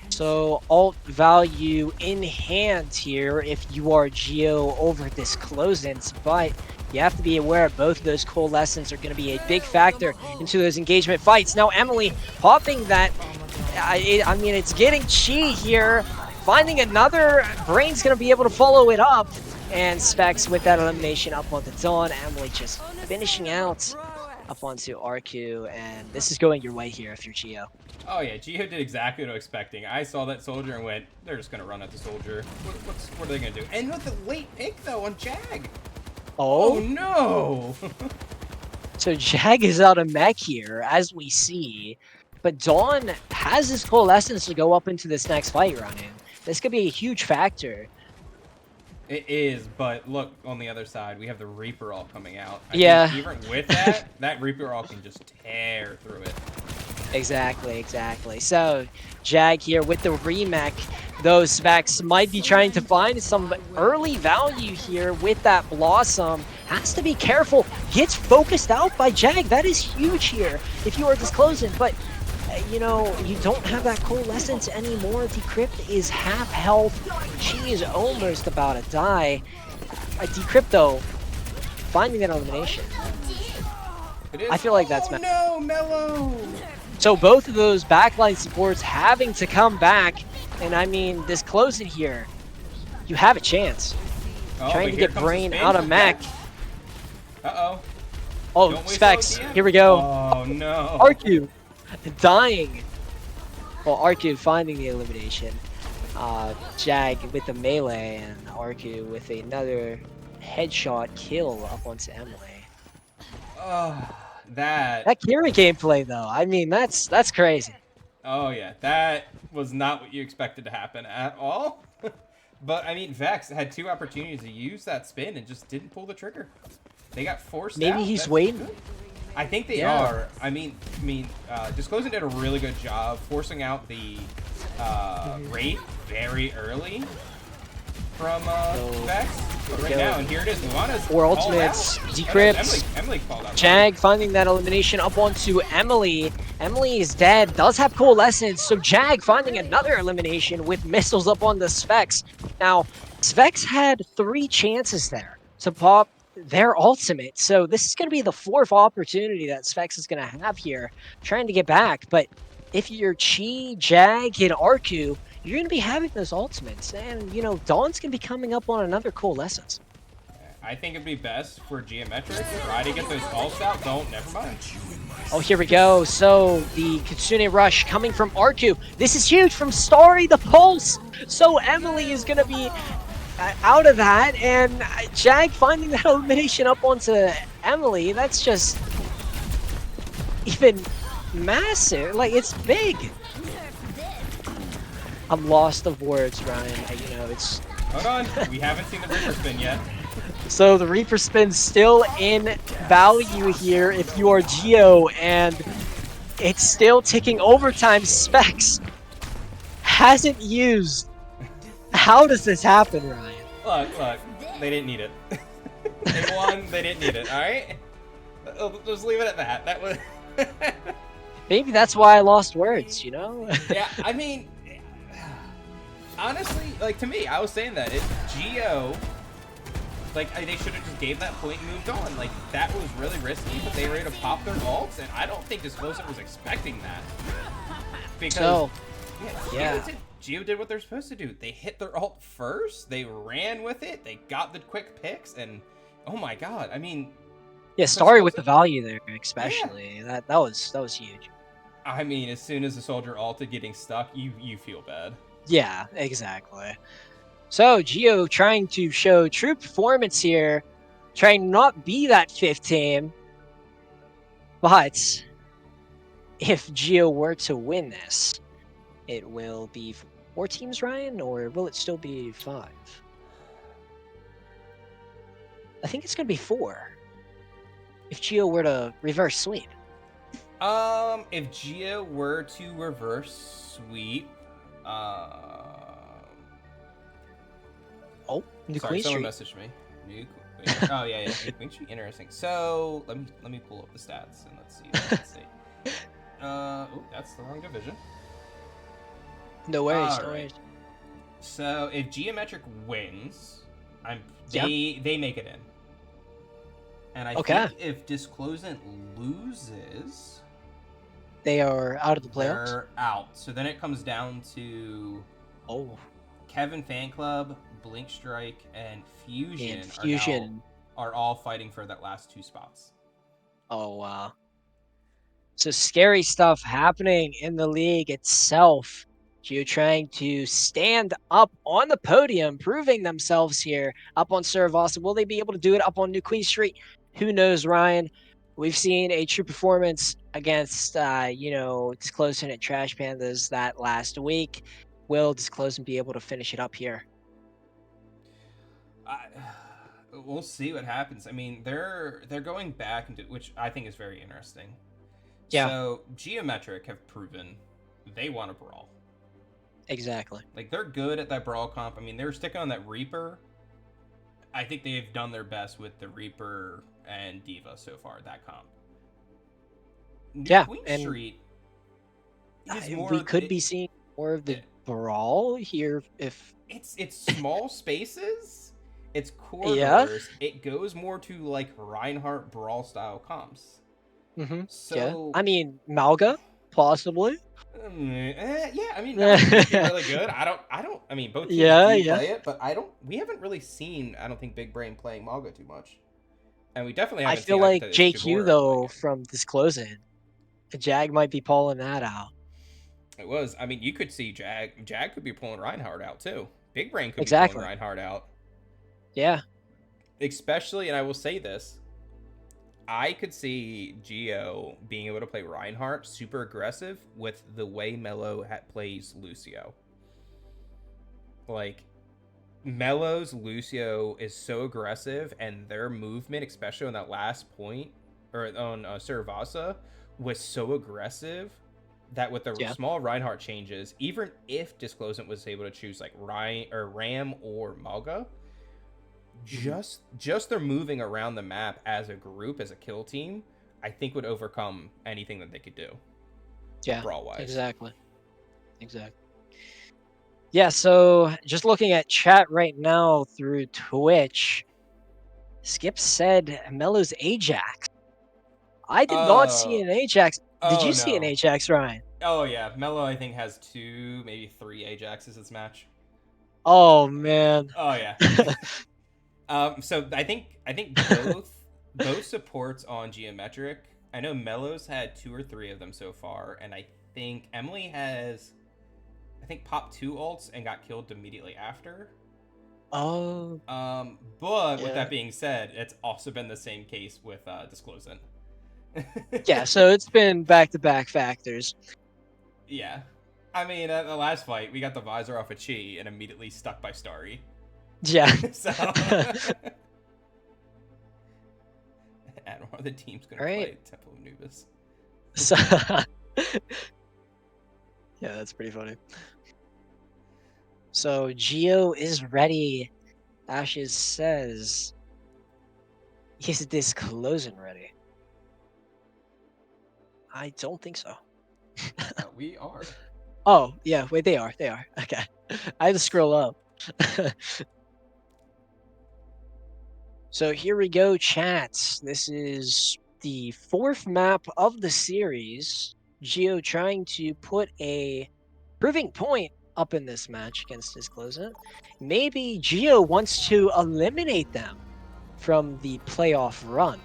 So alt value in hand here if you are Geo over Disclosedn't, but you have to be aware both of those Coalescents are going to be a big factor into those engagement fights. Now Emily popping that, I mean, it's getting Chi here, finding another. Brain's going to be able to follow it up, and Specs with that elimination up on the Dawn. Emily just finishing out up onto RQ, and this is going your way here if you're Geo. Oh yeah, Geo did exactly what I was expecting. I saw that soldier and went, they're just gonna run at the soldier. What are they gonna do? And with the late pick though on Jag. Oh Oh, no! so Jag is out of mech here, as we see. But Dawn has his coalescence to go up into this next fight running. This could be a huge factor. It is, but look on the other side, we have the Reaper all coming out. I think Yeah, even with that, that Reaper all can just tear through it. exactly. So Jag here with the remech. Those specs might be trying to find some early value here with that Blossom. Has to be careful. Gets focused out by Jag. That is huge here if you are disclosing. But, you know, you don't have that coalescence anymore. Decrypt is half health. She is almost about to die. Decrypt, though, finding that elimination. It is. I feel like that's... Oh no, Mellow! So both of those backline supports having to come back. And I mean, this closing here, you have a chance. Oh, Trying to get Brain out of mech. Uh-oh. Oh, Specs. Here we go. Oh, no. RQ dying. Well, RQ finding the elimination. Jag with the melee and RQ with another headshot kill up onto Emily. That Kira gameplay though, I mean, that's crazy. Oh yeah, that was not what you expected to happen at all. But I mean, Vex had 2 opportunities to use that spin and just didn't pull the trigger. They got forced out. Maybe he's waiting. Good. I think they are. I mean, Disclosdn't did a really good job forcing out the Wraith very early from Vex. But right now, and here it is, Luana's 4 ultimates, Decrypt, Emily called out. Jag finding that elimination up onto Emily. Emily is dead, does have coalescence, so Jag finding another elimination with missiles up on the Specs. Now, Specs had 3 chances there to pop their ultimate, so this is going to be the 4th opportunity that Specs is going to have here, trying to get back. But if you're Chi, Jag, and Arku, you're going to be having those ultimates, and, you know, Dawn's going to be coming up on another coalescence. I think it'd be best for Geometric to try to get those ults out. Don't, never mind. Oh, here we go. So the Kitsune Rush coming from Arku. This is huge from Starry the Pulse. So Emily is going to be out of that, and Jag finding that elimination up onto Emily. That's just even massive. Like, it's big. I'm lost of words, Ryan. You know, it's... Hold on. We haven't seen the Reaper spin yet. So the Reaper spin's still in value here if you are Geo, and it's still ticking overtime. Specs hasn't used. How does this happen, Ryan? Look, they didn't need it. They won, they didn't need it, alright? Just leave it at that. That was... Maybe that's why I lost words, you know? Yeah, I mean, honestly, like, to me, I was saying that. Geo... Like, they should have just gave that point and moved on. Like, that was really risky, but they were able to pop their ults, and I don't think Disclosedn't was expecting that. Because, Geo did what they're supposed to do. They hit their ult first, they ran with it, they got the quick picks, and oh my god, I mean... Yeah, Starry with the value there, especially. Yeah. That was huge. I mean, as soon as the soldier ulted getting stuck, you feel bad. Yeah, exactly. So, Geo trying to show true performance here, trying not be that 5th team. But if Geo were to win this, it will be 4 teams, Ryan, or will it still be 5? I think it's going to be 4. If Geo were to reverse sweep. If Geo were to reverse sweep, Oh, New sorry, Queen someone Street. messaged me. Oh yeah, New Queen Street. Interesting. So let me pull up the stats and let's see. Oh, that's the wrong division. No worries, no worries. So if Geometric wins, they make it in. And I think if Disclosedn't loses, they are out of the playoffs. They're out. So then it comes down to Kevin Fan Club, Blink Strike, and Fusion, are all fighting for that last 2 spots. Oh, wow. So scary stuff happening in the league itself. Geo trying to stand up on the podium, proving themselves here up on Servasa. Will they be able to do it up on New Queen Street? Who knows, Ryan? We've seen a true performance against, Disclosedn't and Trash Pandas that last week. Will Disclosedn't be able to finish it up here? I, we'll see what happens. I mean, they're going back into, which I think is very interesting. Yeah, So Geometric have proven they want to brawl. exactly. Like they're good at that brawl comp. I mean, they're sticking on that Reaper. I think they've done their best with the Reaper and Diva so far. That comp. New Yeah, Queen and Street is we more. could be seeing more of the brawl here if It's small spaces. It's yeah. corridors. It goes more to like Reinhardt brawl style comps. Yeah. So I mean, Malga, possibly. yeah, I mean, Malga could be really good. I mean, both teams Yeah, do yeah. play it, but we haven't really seen, I don't think, Big Brain playing Malga too much. And we definitely I haven't feel seen, I can like tell you this, JQ Jabora playing though it. from Disclosing, Jag might be pulling that out. It was, I mean, you could see Jag could be pulling Reinhardt out too. Big Brain could be pulling Exactly. Reinhardt out. Yeah. Especially, and I will say this, I could see Geo being able to play Reinhardt super aggressive with the way Mello plays Lucio. Like, Mello's Lucio is so aggressive, and their movement, especially on that last point, or on Servasa, was so aggressive that with the Yeah. small Reinhardt changes, even if Disclosent was able to choose like Ryan or Ram or Malga, Mhm. just their moving around the map as a group, as a kill team, I think would overcome anything that they could do, Yeah. brawl wise. Exactly. Exactly. Yeah, so just looking at chat right now through Twitch, Skip said Melo's Ajax. I did not see Oh, an Ajax. Did oh you see an no. Ajax, Ryan? Oh yeah, Mello I think has two, maybe three Ajaxes this match. Oh man. Oh yeah. So I think both supports on Geometric. I know Mello's had two or three of them so far, and I think Emily has, I think, popped two ults and got killed immediately after. Oh, But with yeah. that being said, it's also been the same case with Disclosent. Yeah, so it's been back-to-back factors. Yeah. I mean, at the last fight, we got the visor off of Chi and immediately stuck by Starry. Yeah. So, Admiral, the team's gonna All right. play Temple of Anubis. So yeah, that's pretty funny. So Geo is ready. Ashes says, is this closing ready? I don't think so. We are. Oh, yeah, wait, they are. They are. Okay. I had to scroll up. So here we go, chats. This is the fourth map of the series. Geo trying to put a proving point up in this match against Disclosent. Maybe Geo wants to eliminate them from the playoff run.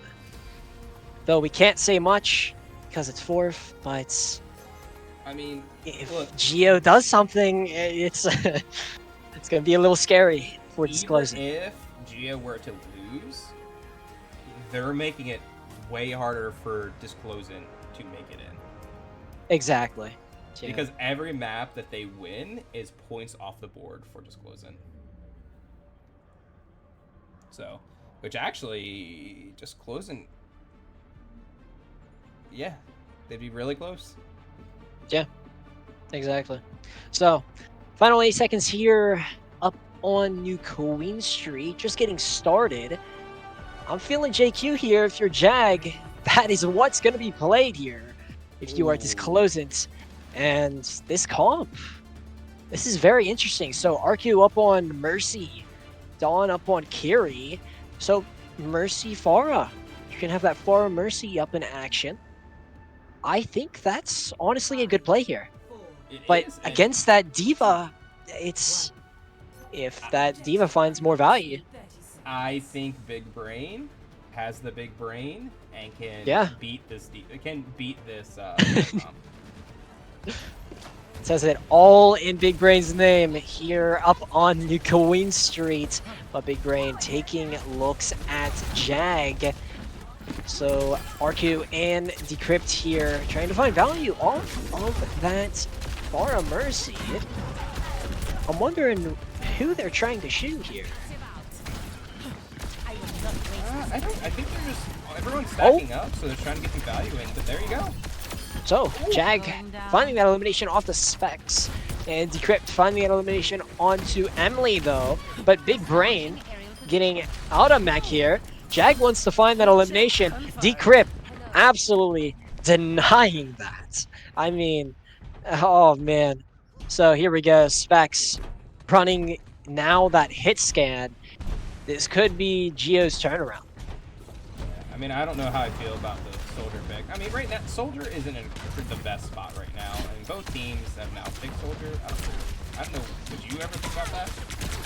Though we can't say much because it's fourth, but I mean, if look, Geo does something, it's it's gonna be a little scary for even Disclosent. if Gia were to lose, they're making it way harder for Disclosant to make it in. Exactly. Yeah. Because every map that they win is points off the board for Disclosant. So, which actually, Disclosant, yeah, they'd be really close. Yeah, exactly. So, final 8 seconds here up on New Queen Street. Just getting started. I'm feeling JQ here. If you're Jag, that is what's going to be played here. If you are Disclosant. And this comp, this is very interesting. So, Arcu up on Mercy, Dawn up on Kiri. So, Mercy Pharah. You can have that Pharah Mercy up in action. I think that's honestly a good play here. It But is, against that Diva, it's if that Diva finds more value. I think Big Brain has the big brain and can Yeah. beat this. Can beat this. Says it all in Big Brain's name here up on New Queen Street. But Big Brain taking looks at Jag. So RQ and Decrypt here trying to find value off of that Bar of Mercy. I'm wondering who they're trying to shoot here. I think they're just everyone's stacking up, so they're trying to get some value in. But there you go. So Jag finding that elimination off the Specs, and Decrypt finding that elimination onto Emily though. But Big Brain getting out of mech here. Jag wants to find that elimination. Decrypt absolutely denying that. I mean, oh man. So here we go. Specs running now that hit scan. This could be Geo's turnaround. I mean, I don't know how I feel about the Soldier pick. I mean, right now, Soldier isn't in the best spot right now. I mean, both teams have now picked Soldier. I don't know. Would you ever think about that?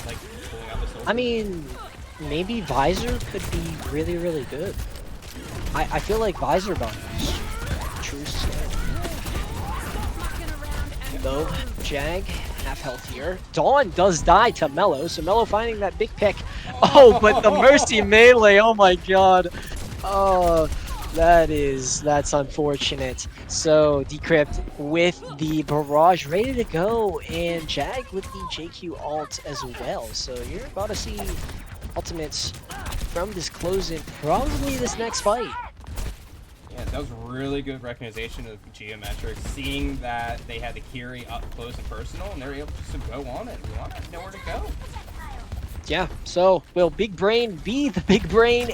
Like, pulling out the Soldier? I mean, maybe Visor could be really, really good. I feel like Visor buttons. True scale. Though, Jag, half health here. Dawn does die to Mello, so Mello finding that big pick. Oh, but the Mercy melee, oh my god. Oh, that's unfortunate. So, Decrypt with the barrage ready to go, and Jag with the JQ ult as well. So you're about to see ultimates from Disclosedn't probably this next fight. Yeah, that was really good recognition of Geometric, seeing that they had the Kiri up close and personal, and they were able just to go on it. You want nowhere to go. Yeah, so will Big Brain be the Big Brain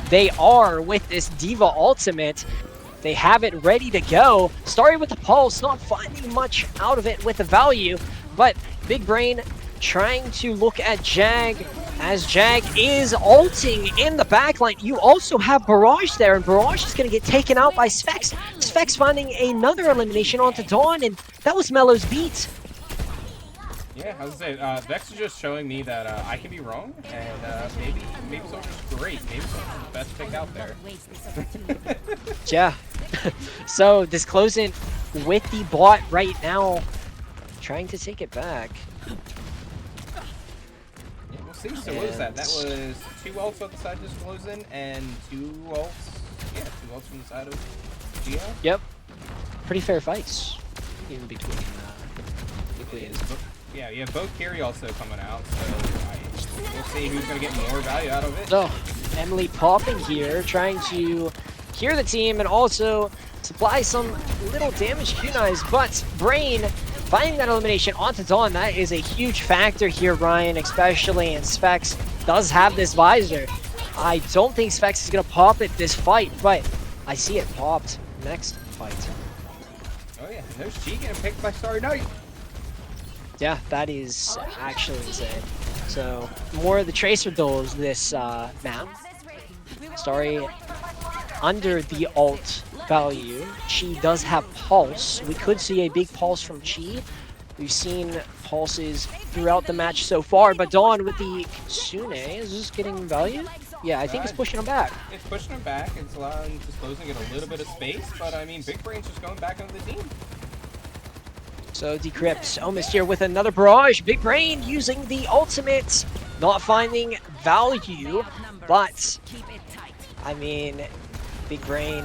they are with this Diva ultimate? They have it ready to go. Starting with the pulse, not finding much out of it with the value, but Big Brain trying to look at Jag as Jag is ulting in the backline. You also have Barrage there, and Barrage is going to get taken out by Specs. Specs finding another elimination onto Dawn, and that was Mello's beat. Yeah, I was gonna say, Vex is just showing me that I can be wrong, and maybe Soldier's great. Maybe Soldier's the best pick out there. Yeah. So Disclosedn't with the bot right now, trying to take it back. Yeah, we'll see. So what was that? That was 2 ults on the side of Disclosedn't and 2 ults. Yeah, 2 ults from the side of Geo. Yep. Pretty fair fights in between nucleus. Yeah, you have both Kiri also coming out, so we'll see who's going to get more value out of it. So, Emily popping here, trying to hear the team and also supply some little damage kunais, but Brain finding that elimination onto Dawn, that is a huge factor here, Ryan, especially, and Specs does have this visor. I don't think Specs is going to pop it this fight, but I see it popped next fight. Oh yeah, and there's G getting picked by Starry Knight. Yeah, that is actually insane. So, more of the Tracer duels this map. Starry under the ult value. Chi does have Pulse. We could see a big Pulse from Chi. We've seen Pulses throughout the match so far, but Dawn with the Kitsune, is this getting value? Yeah, I think it's pushing him back. It's pushing him back, it's allowing Disclosedn't to get a little bit of space, but I mean, Big Brain's just going back into the team. So Decrypt almost here with another barrage. Big Brain using the ultimate, not finding value, but I mean, Big Brain,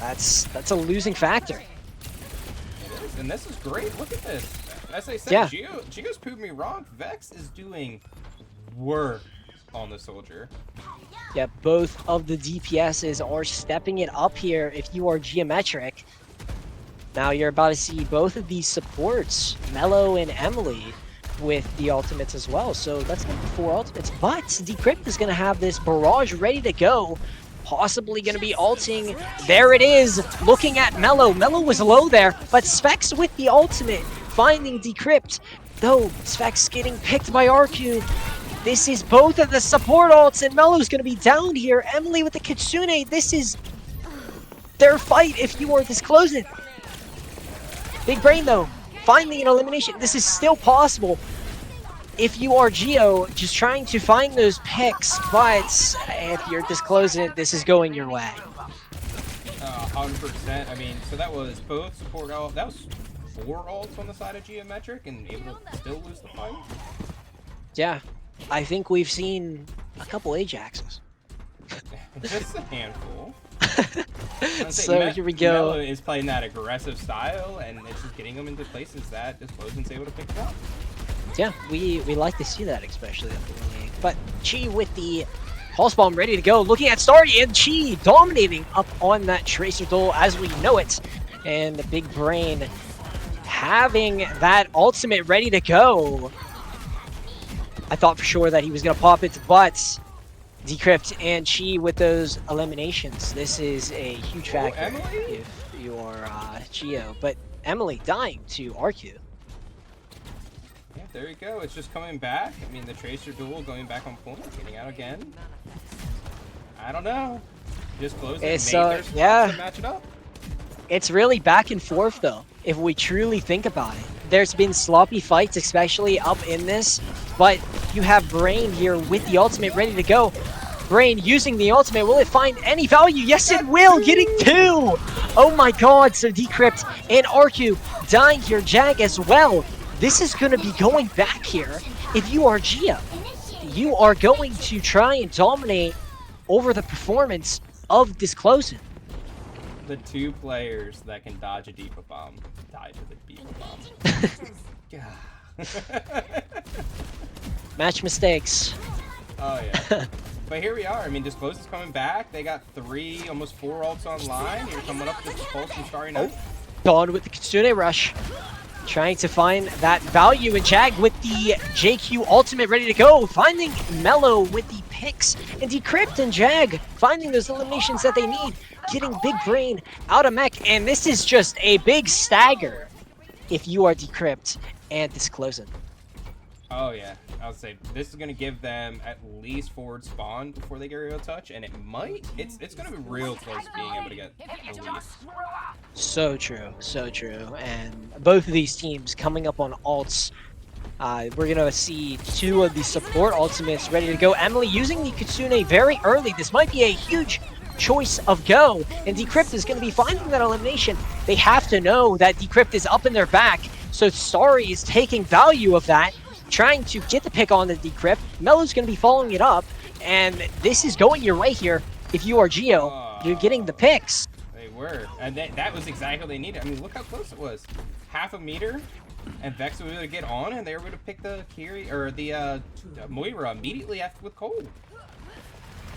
that's a losing factor. It is, and this is great. Look at this. As I said, yeah. Gio's proved me wrong. Vex is doing work on the Soldier. Yeah, both of the DPSs are stepping it up here if you are Geometric. Now you're about to see both of these supports, Mello and Emily, with the ultimates as well. So that's going to be 4 ultimates. But Decrypt is going to have this barrage ready to go. Possibly going to be ulting. There it is, looking at Mello. Mello was low there, but Specs with the ultimate, finding Decrypt. Though Specs getting picked by RQ. This is both of the support ults, and Mello's going to be down here. Emily with the Kitsune. This is their fight if you are Disclosedn't. Big Brain, though, finding an elimination. This is still possible. if you are Geo, just trying to find those picks, but if you're disclosing it, this is going your way. 100%. I mean, so that was both support ult. That was 4 ults on the side of Geometric and able to still lose the fight. Yeah, I think we've seen a couple Ajaxes. Just a handful. So here we go. Melo is playing that aggressive style, and it's just getting them into places that Disclosedn't's able to pick it up. Yeah, we like to see that, especially up in the league. But Chi with the Pulse Bomb ready to go, looking at Starry, and Chi dominating up on that Tracer duel as we know it. And the Big Brain having that ultimate ready to go. I thought for sure that he was going to pop it, but Decrypt and Chi with those eliminations. This is a huge factor if you're Geo. But Emily dying to RQ. Yeah, there you go. It's just coming back. I mean, the Tracer duel going back on point, getting out again. I don't know. Just close it. Yeah. To match it up. It's really back and forth though, if we truly think about it. There's been sloppy fights, especially up in this, but you have Brain here with the ultimate ready to go. Brain using the ultimate, will it find any value? Yes, it will, getting 2! Oh my god, so Decrypt and RQ dying here, Jag as well. This is going to be going back here. If you are Geo, you are going to try and dominate over the performance of Disclosedn't. The 2 players that can dodge a Diva Bomb die to the Diva Bomb. Match mistakes. Oh yeah. But here we are. I mean, Disclosedn't's coming back. They got 3, almost 4 ults online. You're coming up with Pulse and Starry Night. Dawn with the Kitsune Rush. Trying to find that value, and Jag with the JQ ultimate ready to go. Finding Mellow with the picks, and Decrypt and Jag finding those eliminations that they need. Getting Big Brain out of mech, and this is just a big stagger if you are Decrypt and Disclosedn't. Oh yeah, I would say this is gonna give them at least forward spawn before they get real touch, and it's gonna be real close to being able to get a lead. So true, so true. And both of these teams coming up on ults. We're gonna see 2 of the support ultimates ready to go. Emily using the Kitsune very early. This might be a huge choice of go, and Decrypt is going to be finding that elimination. They have to know that Decrypt is up in their back, so Starry is taking value of that, trying to get the pick on the Decrypt. Melo's going to be following it up, and this is going your way here. If you are Geo, you're getting the picks. They were, and that was exactly what they needed. I mean, look how close it was. Half a meter, and Vex was able to get on, and they were able to pick the Kiri or the Moira immediately after with Cold.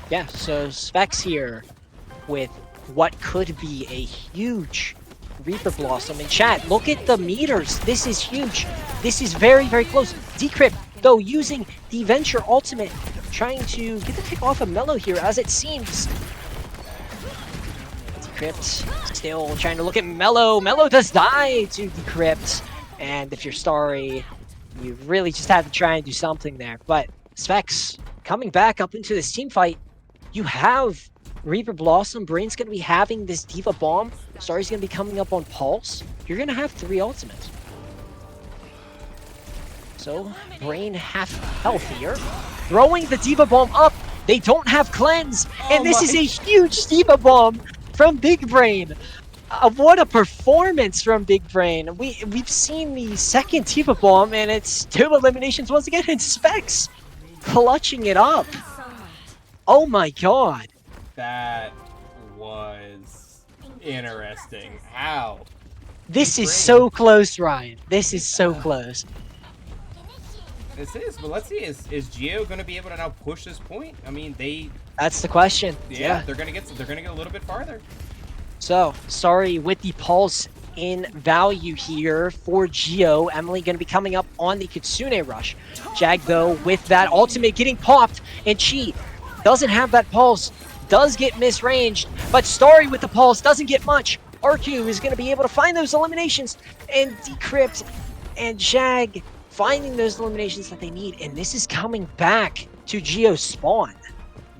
Yeah, so Specs here with what could be a huge Reaper Blossom. In chat, look at the meters. This is huge. This is very, very close. Decrypt, though, using the Venture ultimate, trying to get the pick off of Mellow here, as it seems. Decrypt still trying to look at Mellow. Mellow does die to Decrypt. And if you're Starry, you really just have to try and do something there. But Specs coming back up into this team fight. You have Reaper Blossom. Brain's going to be having this Diva Bomb. Starry's going to be coming up on Pulse. You're going to have 3 ultimates. So, Brain half health here. Throwing the Diva Bomb up. They don't have Cleanse. And this is a huge Diva Bomb from Big Brain. What a performance from Big Brain. We've seen the second Diva Bomb, and it's 2 eliminations once again. And Specs clutching it up. Oh my god. That was interesting. How? This is so close, Ryan. This is so close. This is, but let's see, is Geo gonna be able to now push this point? I mean, that's the question. Yeah, they're gonna get a little bit farther. So, Starry with the Pulse in value here for Geo. Emily going to be coming up on the Kitsune Rush. Jag, though, with that ultimate getting popped, and Chi doesn't have that Pulse, does get misranged, but Starry with the Pulse doesn't get much. RQ is going to be able to find those eliminations, and Decrypt and Jag finding those eliminations that they need, and this is coming back to Geo's spawn.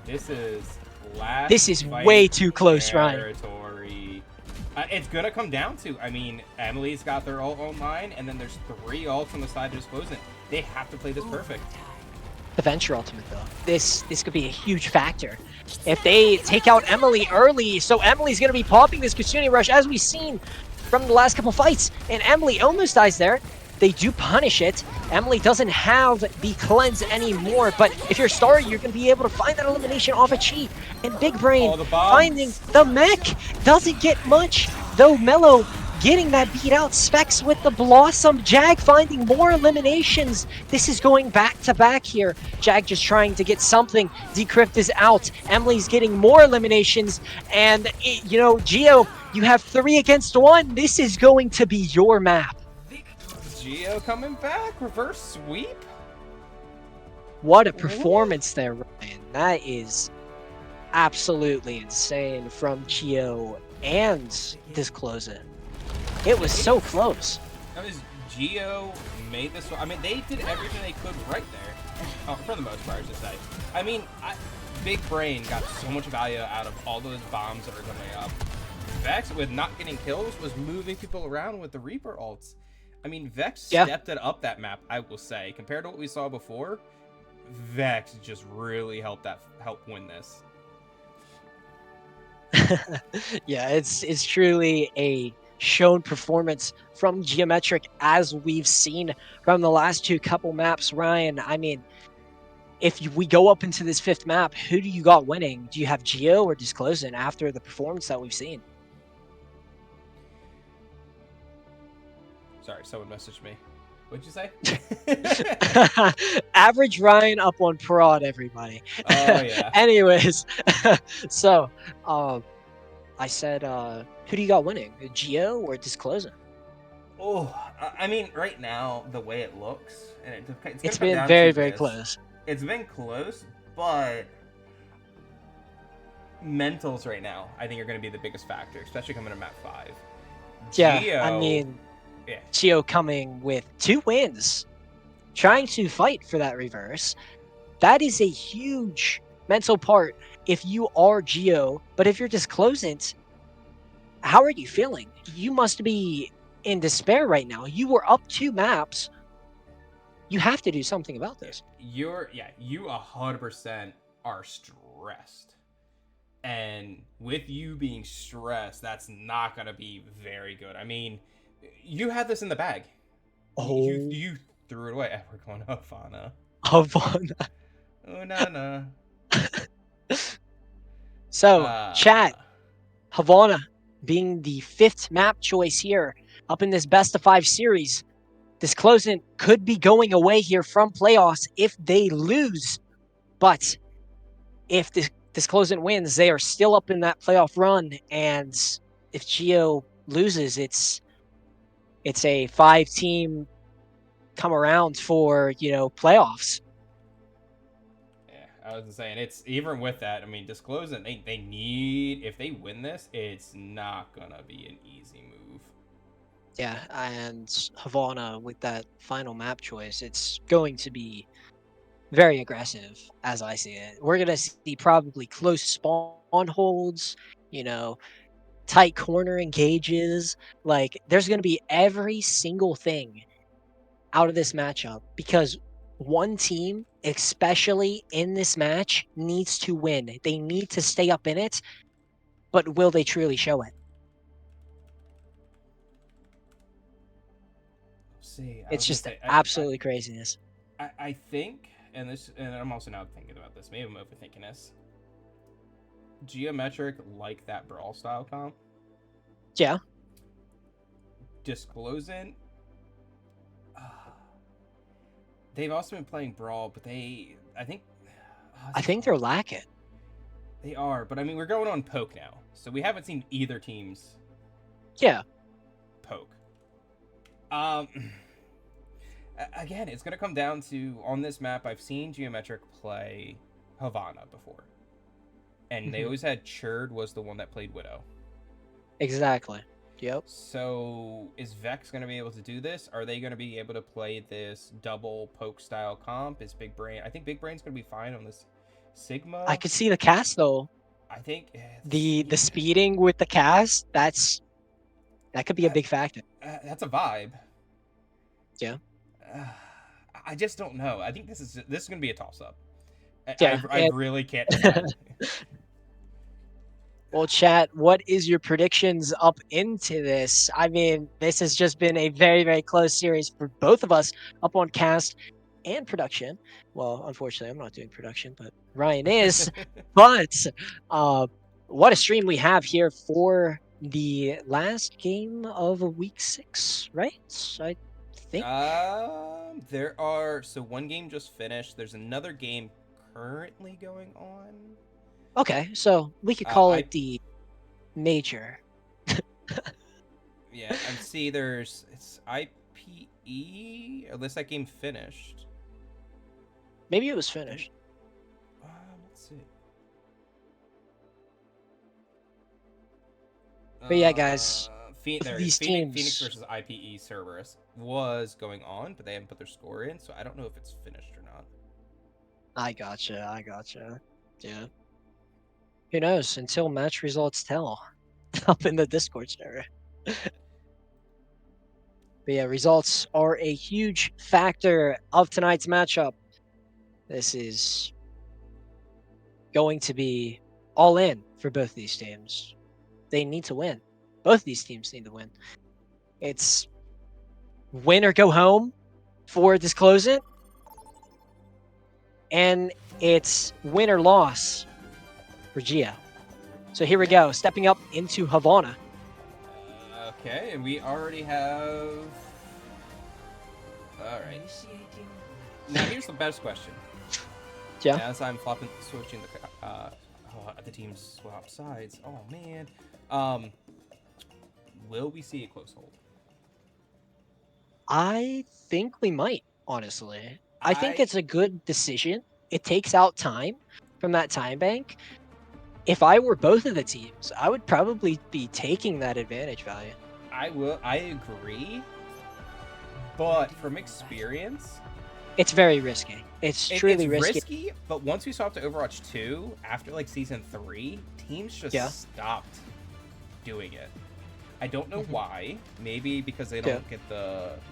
This is last This is way too close, Ryan. It's gonna come down to, I mean, Emily's got their ult online, and then there's 3 ults on the side of Disclosedn't. They have to play this perfect. The Venture ultimate, though. This could be a huge factor. If they take out Emily early, so Emily's going to be popping this Kitsune Rush, as we've seen from the last couple fights, and Emily almost dies there. They do punish it. Emily doesn't have the cleanse anymore, but if you're Star, you're going to be able to find that elimination off a cheat. And Big Brain finding the mech doesn't get much, though Mello getting that beat out. Specs with the Blossom. Jag finding more eliminations. This is going back to back here. Jag just trying to get something. Decrypt is out. Emily's getting more eliminations. And, you know, Geo, you have 3 against 1. This is going to be your map. Geo coming back. Reverse sweep. What a performance there, Ryan. That is absolutely insane from Geo and Disclosedn't. It was so close. That was Geo made this. I mean, they did everything they could right there, for the most part, I should say. I mean, Big Brain got so much value out of all those bombs that are coming up. Vex, with not getting kills, was moving people around with the Reaper ults. I mean, Vex stepped it up that map, I will say. Compared to what we saw before, Vex just really helped win this. Yeah, it's truly a shown performance from Geometric, as we've seen from the last 2 couple maps. Ryan, I mean, if we go up into this 5th map, who do you got winning? Do you have Geo or Disclosedn't after the performance that we've seen? Sorry, someone messaged me. What'd you say? Average Ryan up on prod, everybody. Oh, yeah. Anyways, so, I said, who do you got winning? Geo or Disclosedn't? Oh, I mean, right now, the way it looks, and it's been very, very close. It's been close, but mentals right now, I think, are going to be the biggest factor, especially coming to map 5. Yeah, Geo, I mean, Geo coming with 2 wins, trying to fight for that reverse. That is a huge mental part if you are Geo, but if you're Disclosedn't, how are you feeling? You must be in despair right now. You were up 2 maps. You have to do something about this. You 100% are stressed. And with you being stressed, that's not going to be very good. I mean, you had this in the bag. Oh. You threw it away. We're going to Havana. Havana. Oh, no. So, chat. Havana being the 5th map choice here up in this best of 5 series. Disclosedn't could be going away here from playoffs if they lose. But if Disclosedn't wins, they are still up in that playoff run. And if Geo loses, it's a 5-team come around for, you know, playoffs. Yeah, I was saying, it's even with that, I mean, Disclosedn't, they need, if they win this, it's not gonna be an easy move. Yeah, and Havana with that final map choice, it's going to be very aggressive, as I see it. We're going to see probably close spawn holds, you know, tight corner engages. Like, there's going to be every single thing out of this matchup because one team, especially in this match, needs to win. They need to stay up in it, but will they truly show it? It's just absolutely craziness. I think, and I'm also now thinking about this, maybe I'm overthinking this. Geometric like that brawl style comp. Yeah. Disclosedn't. They've also been playing brawl, but I think they're lacking. They are, but I mean, we're going on poke now, so we haven't seen either team's. Yeah. Poke. Again, it's gonna come down to, on this map, I've seen Geometric play Havana before, and they always had Churd was the one that played Widow. Exactly. Yep. So is Vex going to be able to do this? Are they going to be able to play this double poke style comp? Is Big Brain? I think Big Brain's going to be fine on this Sigma. I could see the cast though. I think the speeding with the cast, that's That could be a That, big factor. that's a vibe. Yeah. Uh, I just don't know. I think this is gonna be a toss up. Yeah. I really can't decide. Well, chat, what is your predictions up into this? I mean, this has just been a very, very close series for both of us up on cast and production. Well, unfortunately, I'm not doing production, but Ryan is. But uh, what a stream we have here for the last game of week 6, right? I think. There are one game just finished. There's another game currently going on. Okay, so we could call I it the major. Yeah, I see. It's IPE unless that game finished. Maybe it was And finished. let's see. But yeah, guys, both of There it is. these Phoenix teams. versus IPE Cerberus was going on, but they haven't put their score in, so I don't know if it's finished or not. I gotcha. I gotcha. Yeah. Who knows? Until match results tell up in the Discord server. But yeah, results are a huge factor of tonight's matchup. This is going to be all in for both these teams. They need to win. Both these teams need to win. It's win or go home for Disclosedn't, and it's win or loss for Geo. So here we go, stepping up into Havana. Okay, and we already have. All right. Now here's the best question. Yeah. As I'm switching the teams swap sides. Oh man. Will we see a close hold? I think we might, honestly. I think I it's a good decision. It takes out time from that time bank. If I were both of the teams, I would probably be taking that advantage value. I agree, but from experience, It's very risky. It's it's truly risky. risky. But once we swapped to Overwatch 2 after like season 3, teams just Yeah. stopped doing it. I don't know Mhm. why. Maybe because they don't get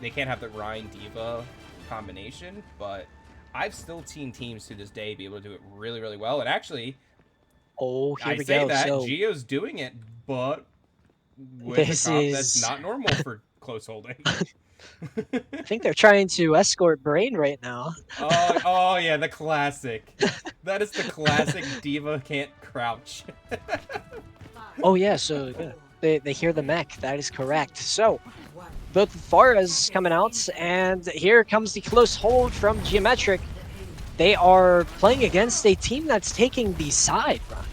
they can't have the Ryan Diva combination. But I've still seen teams to this day be able to do it really, really well. And actually, Oh, here I we say go. that So Geo's doing it, but with a this comp that's is. not normal for close holding. I think they're trying to escort Brain right now. Oh yeah, the classic. That is the classic Diva can't crouch. Oh yeah, so yeah, they hear the mech. That is correct. So both Faras coming out, and here comes the close hold from Geometric. They are playing against a team that's taking the side, Ryan.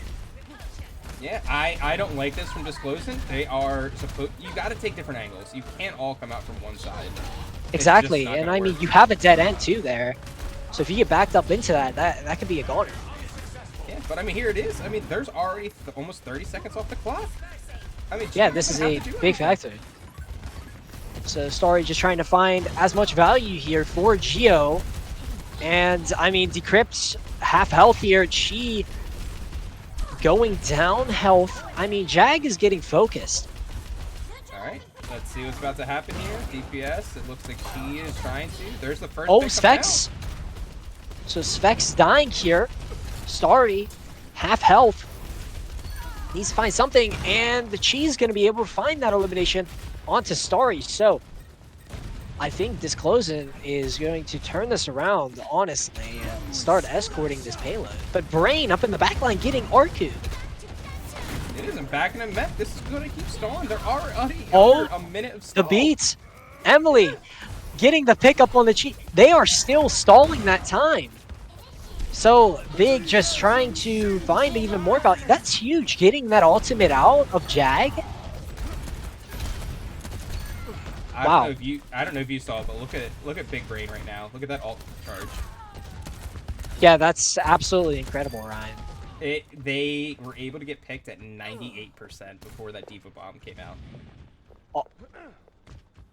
Yeah, I don't like this from Disclosing. They are supposed. You got to take different angles. You can't all come out from one side. It's just Exactly, not and gonna I mean work. you have a dead end too there. So if you get backed up into that could be a goner. Yeah, but I mean here it is. I mean there's already almost 30 seconds off the clock. I mean Yeah, Gio's this is gonna a have to do big anything. factor. So Starry just trying to find as much value here for Geo. And I mean Decrypt's half health here. Chi going down health. I mean Jag is getting focused. All right, let's see what's about to happen here. DPS. It looks like she is trying to. There's the first. Oh, pick coming out. Svex. So Svex dying here. Starry, half health. Needs to find something, and the Chi's going to be able to find that elimination onto Starry. So I think Disclosing is going to turn this around, honestly, and start escorting this payload. But Brain up in the backline getting Arku. It isn't backing a met. This is going to keep stalling. They're already Oh, under a minute of the stall. beat. Emily getting the pickup on the Chi. They are still stalling that time. So Big just trying to find even more value. That's huge, getting that ultimate out of Jag. Wow. I don't know if you saw it, but look at Big Brain right now. Look at that ult charge. Yeah, that's absolutely incredible, Ryan. They were able to get picked at 98% before that Diva bomb came out. Oh.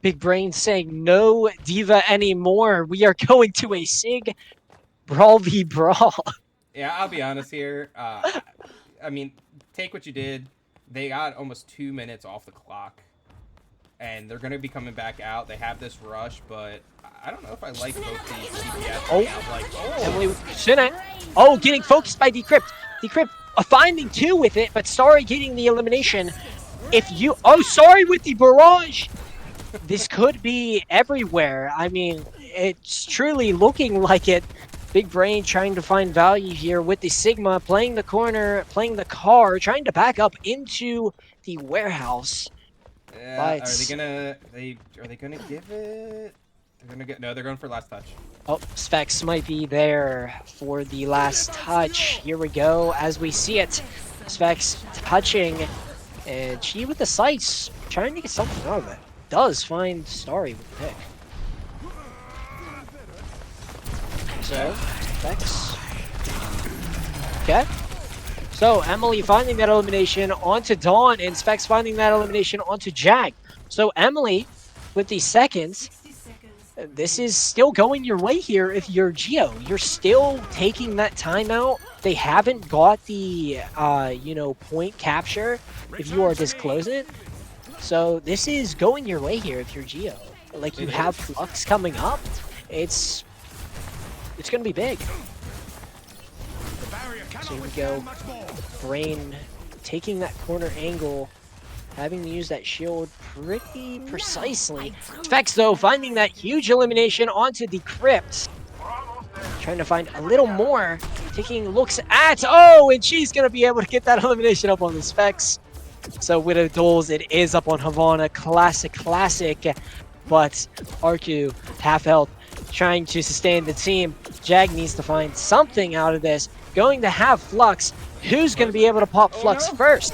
Big Brain saying no Diva anymore. We are going to a Sig Brawl v Brawl. Yeah, I'll be honest here. I mean, take what you did. They got almost 2 minutes off the clock. and they're going to be coming back out. They have this rush, but I don't know if I like both these CPS. Oh, Like, Emily shouldn't. Oh, getting focused by Decrypt. Decrypt finding 2 with it, but Starry getting the elimination. Oh, sorry with the barrage. This could be everywhere. I mean, it's truly looking like it. Big Brain trying to find value here with the Sigma, playing the corner, playing the car, trying to back up into the warehouse. Yeah, But are they gonna give it? They're gonna get no. They're going for last touch. oh, Specs might be there for the last touch. Here we go as we see it. Specs touching, and she with the sights, trying to get something out of it. Does find Starry with the pick. So, Specs. Okay. So, Emily finding that elimination onto Dawn, and Specs finding that elimination onto Jag. So, Emily with the seconds. This is still going your way here if you're Geo. You're still taking that timeout. They haven't got the, point capture if you are Disclosedn't. So this is going your way here if you're Geo. Like, you have Flux coming up. It's going to be big. So here we go. Brain taking that corner angle. Having to use that shield pretty precisely. Specs, though, finding that huge elimination onto Decrypt. Trying to find a little more. Taking looks at... Oh, and she's going to be able to get that elimination up on the Specs. So Widow Duels, it is up on Havana. Classic. But Arku, half health, trying to sustain the team. Jag needs to find something out of this. Going to have Flux. Who's going to be able to pop Flux first?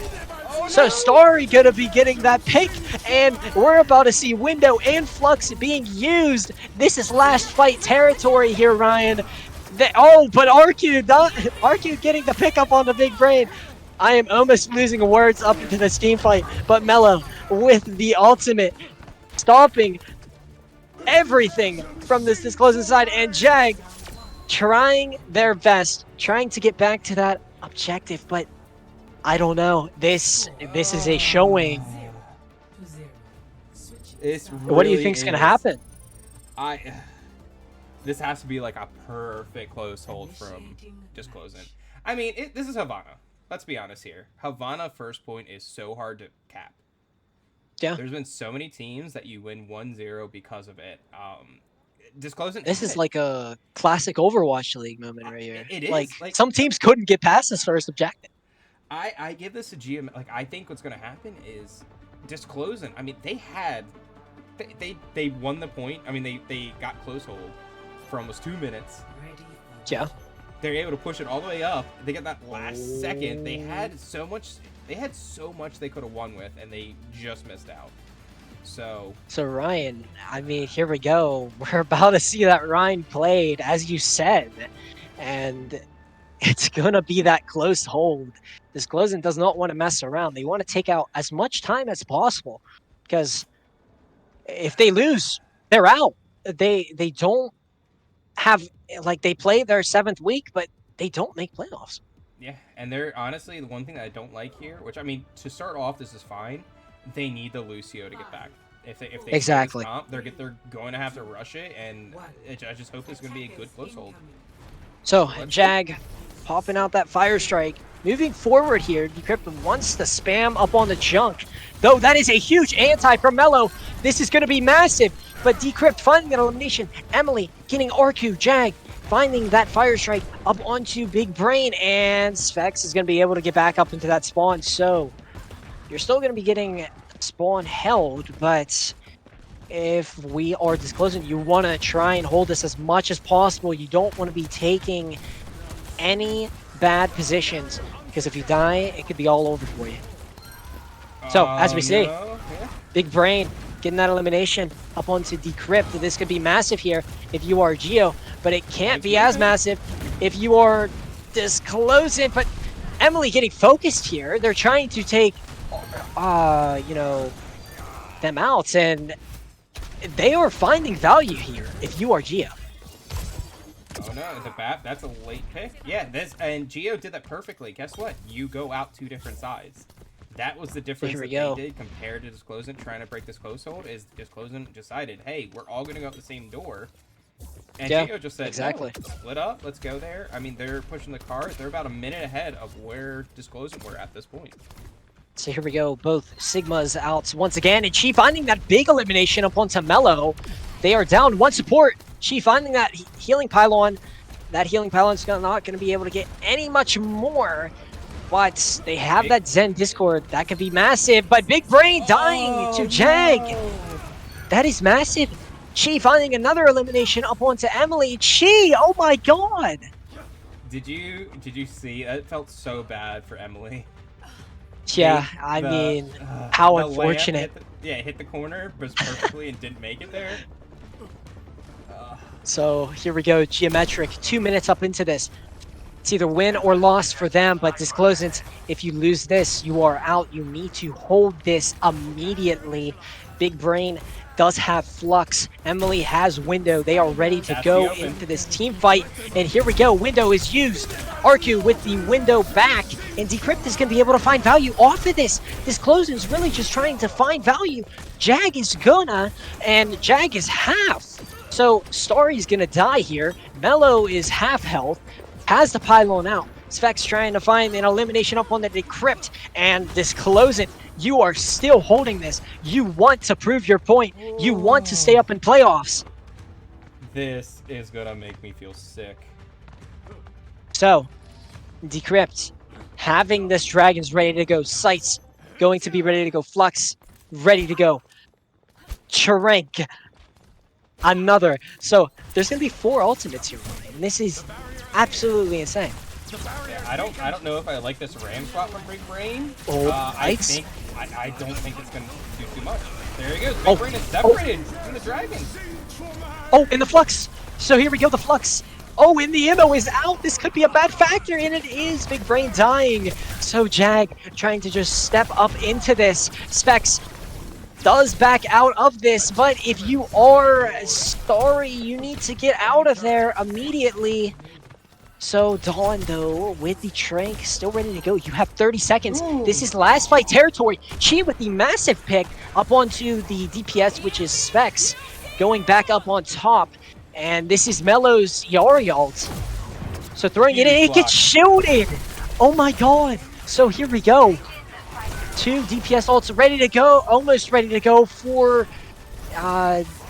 So Starry gonna be getting that pick, and we're about to see Window and Flux being used. This is last fight territory here, Ryan. But Arcu getting the pick up on the Big Brain. I am almost losing words up into this team fight, but Mello with the ultimate, stopping everything from this closing side, and Jag trying their best, trying to get back to that objective, but I don't know. This is a showing. What do you think's gonna happen? This has to be like a perfect close hold from Disclosedn't. I mean, this is Havana. Let's be honest here. Havana first point is so hard to cap. Yeah. There's been so many teams that you win 1-0 because of it. Disclosing this is like a classic Overwatch League moment right here. It is. Like some teams couldn't get past this first objective. I give this a GM. Like, I think what's going to happen is Disclosing. I mean, they won the point. I mean, they got close hold for almost 2 minutes. Yeah. They're able to push it all the way up. They get that last second. They had so much they could have won with, and they just missed out. So Ryan, I mean, here we go. We're about to see that Ryan played, as you said, and it's gonna be that close hold. Disclosing does not want to mess around. They want to take out as much time as possible, because if they lose, they're out. They don't have, like, they play their 7th week, but they don't make playoffs. Yeah, and they're honestly the one thing that I don't like here, which, I mean, to start off, this is fine. They need the Lucio to get back. If they exactly comp, they're going to have to rush it, and I just hope it's going to be a good close hold. So Jag popping out that fire strike, moving forward here. Decrypt wants to spam up on the junk, though that is a huge anti from Mello. This is going to be massive, but Decrypt finding an elimination. Emily getting Arcu, Jag finding that fire strike up onto Big Brain, and Specs is going to be able to get back up into that spawn. So you're still going to be getting spawn held, but if we are Disclosing, you want to try and hold this as much as possible. You don't want to be taking any bad positions, because if you die, it could be all over for you. So as we see, Big Brain getting that elimination up onto Decrypt. This could be massive here if you are Geo, but it can't be as massive if you are Disclosing. But Emily getting focused here. They're trying to take them out, and they are finding value here if you are Geo. Oh no, that's a late pick. Yeah, and Geo did that perfectly. Guess what? You go out 2 different sides. That was the So difference here we that they go. did compared to Disclosedn't trying to break this close hold. Is Disclosedn't decided, hey, we're all going to go out the same door. And Yeah, Geo just said, no, exactly. split up, let's go there. I mean, they're pushing the cart. They're about a minute ahead of where Disclosent were at this point. So here we go. Both Sigmas out once again, and Chi finding that big elimination up onto Mello. They are down one support. Chi finding that healing pylon. That healing pylon's not going to be able to get any much more. But they have that Zen Discord. That could be massive. But Big Brain dying to Oh, Jag. no. That is massive. Chi finding another elimination up onto Emily. Chi, oh my god. Did you see? It felt so bad for Emily. Yeah, I mean, how The lamp unfortunate. hit the corner, was perfectly and didn't make it there. So here we go, Geometric, 2 minutes up into this. It's either win or loss for them, but Disclosant, if you lose this, you are out. You need to hold this immediately. Big Brain does have Flux. Emily has Window. They are ready to go into this team fight. And here we go. Window is used. Arcu with the Window back. And Decrypt is going to be able to find value off of this. Disclosant's really just trying to find value. Jag is gonna, and Jag is half. So Starry's gonna die here. Mello is half health, has the pylon out. Specs trying to find an elimination up on the Decrypt, and Disclosant, you are still holding this. You want to prove your point. You want to stay up in playoffs. This is gonna make me feel sick. So, Decrypt, having this Dragons ready to go. Sights going to be ready to go. Flux, ready to go. Charank, another. So there's gonna be 4 ultimates here, and this is absolutely insane. Yeah, I don't know if I like this ram swap from Big Brain. Oh, I don't think it's gonna do too much. There he goes. Big Brain is separated from the Dragons. Oh, in the Flux. So here we go, the Flux. Oh, and the ammo is out. This could be a bad factor, and it is. Big Brain dying. So Jag trying to just step up into this. Specs does back out of this, but if you are Starry, you need to get out of there immediately. So Dawn, though, with the Trank still ready to go. You have 30 seconds. Ooh. This is last fight territory. Chi with the massive pick up onto the DPS, which is Specs, going back up on top. And this is Mello's Yari ult. So throwing it in, it gets shielded. Oh my god. So here we go. 2 DPS ults ready to go, almost ready to go for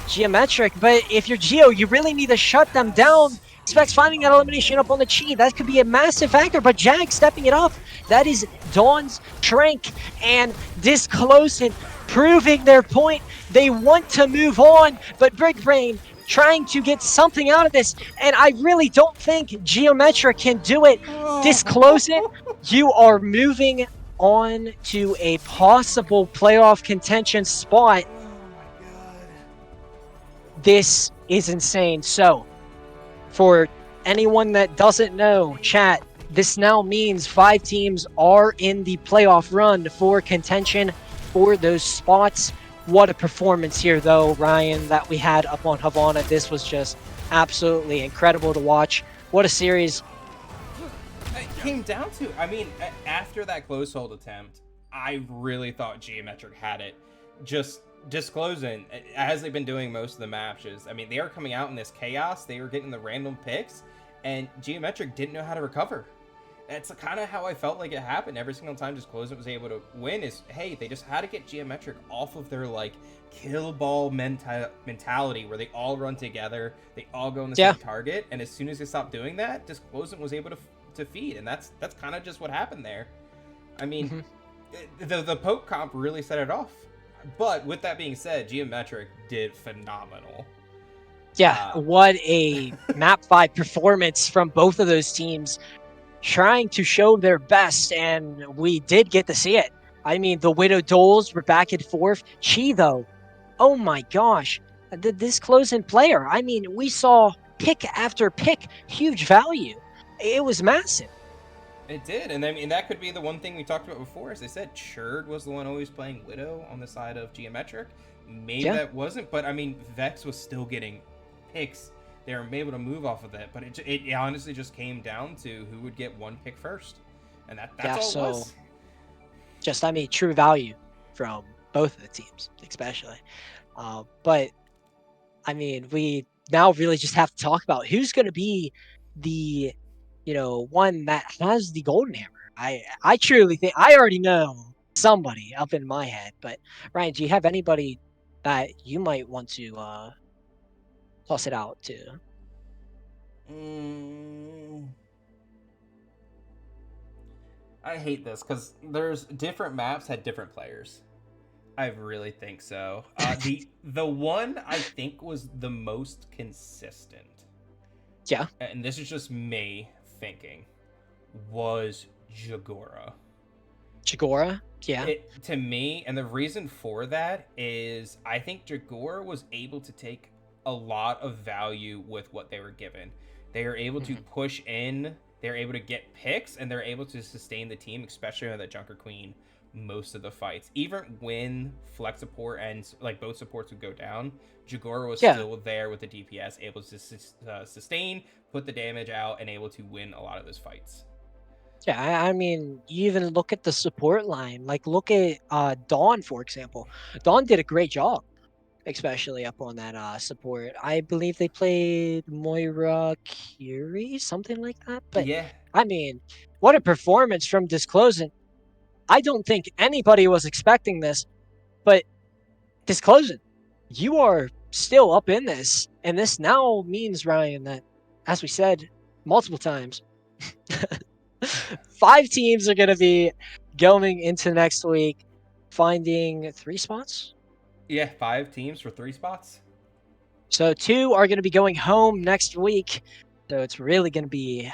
Geometric. But if you're Geo, you really need to shut them down. Specs finding that elimination up on the Chi. That could be a massive factor, but Jag stepping it up. That is Dawn's Trank and Disclosent proving their point. They want to move on, but Big Brain trying to get something out of this, and I really don't think Geometric can do it. Disclosent, you are moving on to a possible playoff contention spot. Oh my god. This is insane. So, for anyone that doesn't know, chat, this now means 5 teams are in the playoff run for contention for those spots. What a performance here, though, Ryan, that we had up on Havana. This was just absolutely incredible to watch. What a series. It came down to, I mean, after that close hold attempt, I really thought Geometric had it. Just disclosing, as they've been doing most of the matches, I mean, they are coming out in this chaos. They were getting the random picks, and Geometric didn't know how to recover. That's kind of how I felt like it happened every single time Disclosent was able to win. Is, hey, they just had to get Geometric off of their like kill ball mentality where they all run together, they all go on the same target, and as soon as they stopped doing that, Disclosent was able to feed, and that's kind of just what happened there. I mean, the poke comp really set it off. But with that being said, Geometric did phenomenal. Yeah, what a map 5 performance from both of those teams, trying to show their best, and we did get to see it. I mean, the Widow Doles were back and forth. Chi, though, oh my gosh, this close-in player. I mean, we saw pick after pick, huge value. It was massive. It did, and I mean, that could be the one thing we talked about before. As I said, Churd was the one always playing Widow on the side of Geometric. Maybe that wasn't, but I mean, Vex was still getting picks. They were able to move off of that, but it honestly just came down to who would get one pick first, and that's all it was. just, I mean, true value from both of the teams, especially. But I mean, we now really just have to talk about who's going to be the, one that has the golden hammer. I truly think I already know somebody up in my head, but Ryan, do you have anybody that you might want to toss it out to? Mm, I hate this because there's different maps had different players. I really think so. The one I think was the most consistent, Yeah, and this is just me thinking, was Jagora. Chigora. Yeah. It to me, and the reason for that is I think Jagora was able to take a lot of value with what they were given. They are able to Mhm. push in, they're able to get picks, and they're able to sustain the team, especially on the Junker Queen most of the fights. Even when flex support and like both supports would go down, Jagora was Yeah. still there with the DPS, able to sustain, put the damage out, and able to win a lot of those fights. Yeah, I mean, you even look at the support line. Like, look at Dawn, for example. Dawn did a great job, especially up on that support. I believe they played Moira Curie, something like that. But Yeah, I mean, what a performance from Disclosent. I don't think anybody was expecting this, but Disclosent, you are still up in this. And this now means, Ryan, that, as we said multiple times, 5 teams are gonna be going into next week, finding 3 spots. yeah, 5 teams for 3 spots. So 2 are gonna be going home next week. So it's really gonna be,